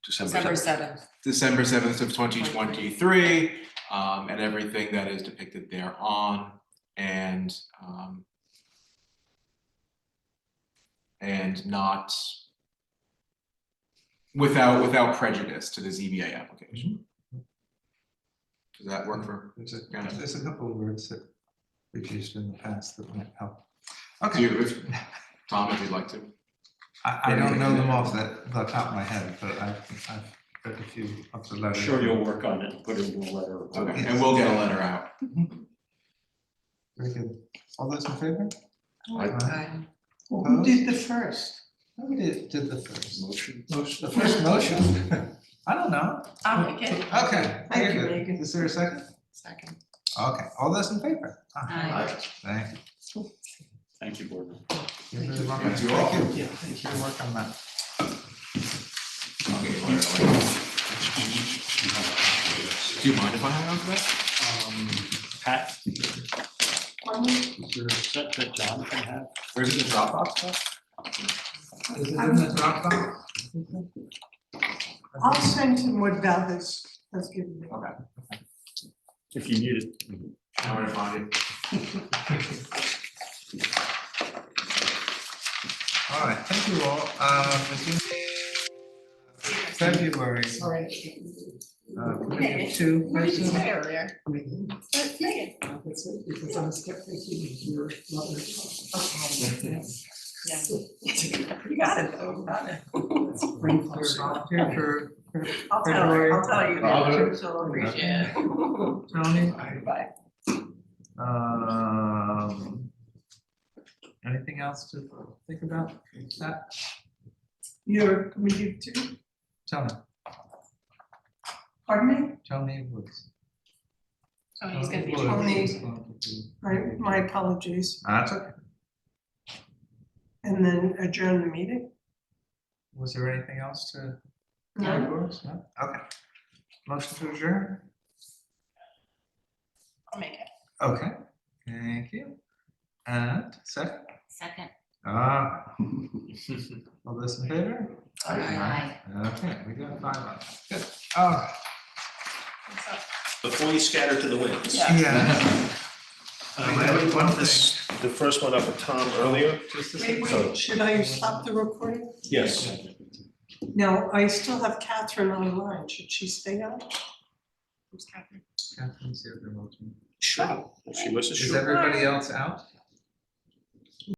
December 7th. December 7th of 2023, and everything that is depicted thereon, and not without prejudice to the ZBA application. Does that work for? There's a couple of words that we've used in the past that might help. Do you, Tom, if you'd like to. I don't know them off the top of my head, but I've read a few of the letters. Sure, you'll work on it and put it in a letter. Okay, and we'll get a letter out. Very good. All those in favor? Aye. Well, who did the first? Who did the first? Motion. The first motion? I don't know. I'll make it. Okay. Thank very you, good. Megan. Is there a second? Second. Okay, all those in favor? Aye. Thank you. Thank you, board. You're very welcome. Thank you all. Thank you. Thank you for work on that. Do you mind if I hang on to that? Pat? Is there a set that John can have? Where's it in Dropbox? Is it in the Dropbox? I'll send him what Val has given me. Okay. If you need it. Now where to find it? All right, thank you all. February. Committee of two What did you person. say earlier? Megan. Because I'm skeptic, you're Yeah. You got it though, you got it. Volunteer for I'll tell February. her, I'll tell you. I'll do it. She'll appreciate it. Tony? Bye. Anything else to think about? That, Your committee of two, Tony, pardon me? Tony Woods. Oh, he's gonna be. Woods Tony. is going to be- My apologies, That's okay. and then adjourn the meeting? Was there anything else to? No. No? Okay. Motion to adjourn? I'll make it. Okay, thank you. And second? Second. All those in favor? Aye. Okay, we got 5 on that. Good. Oh, Before you scatter to the winds. yeah. I had the first one up with Tom earlier. Wait, should I stop the recording? Yes. No, I still have Catherine online, should she stay on? Who's Catherine? Catherine's here, they're watching. Sure. If she wishes, Is sure. everybody else out?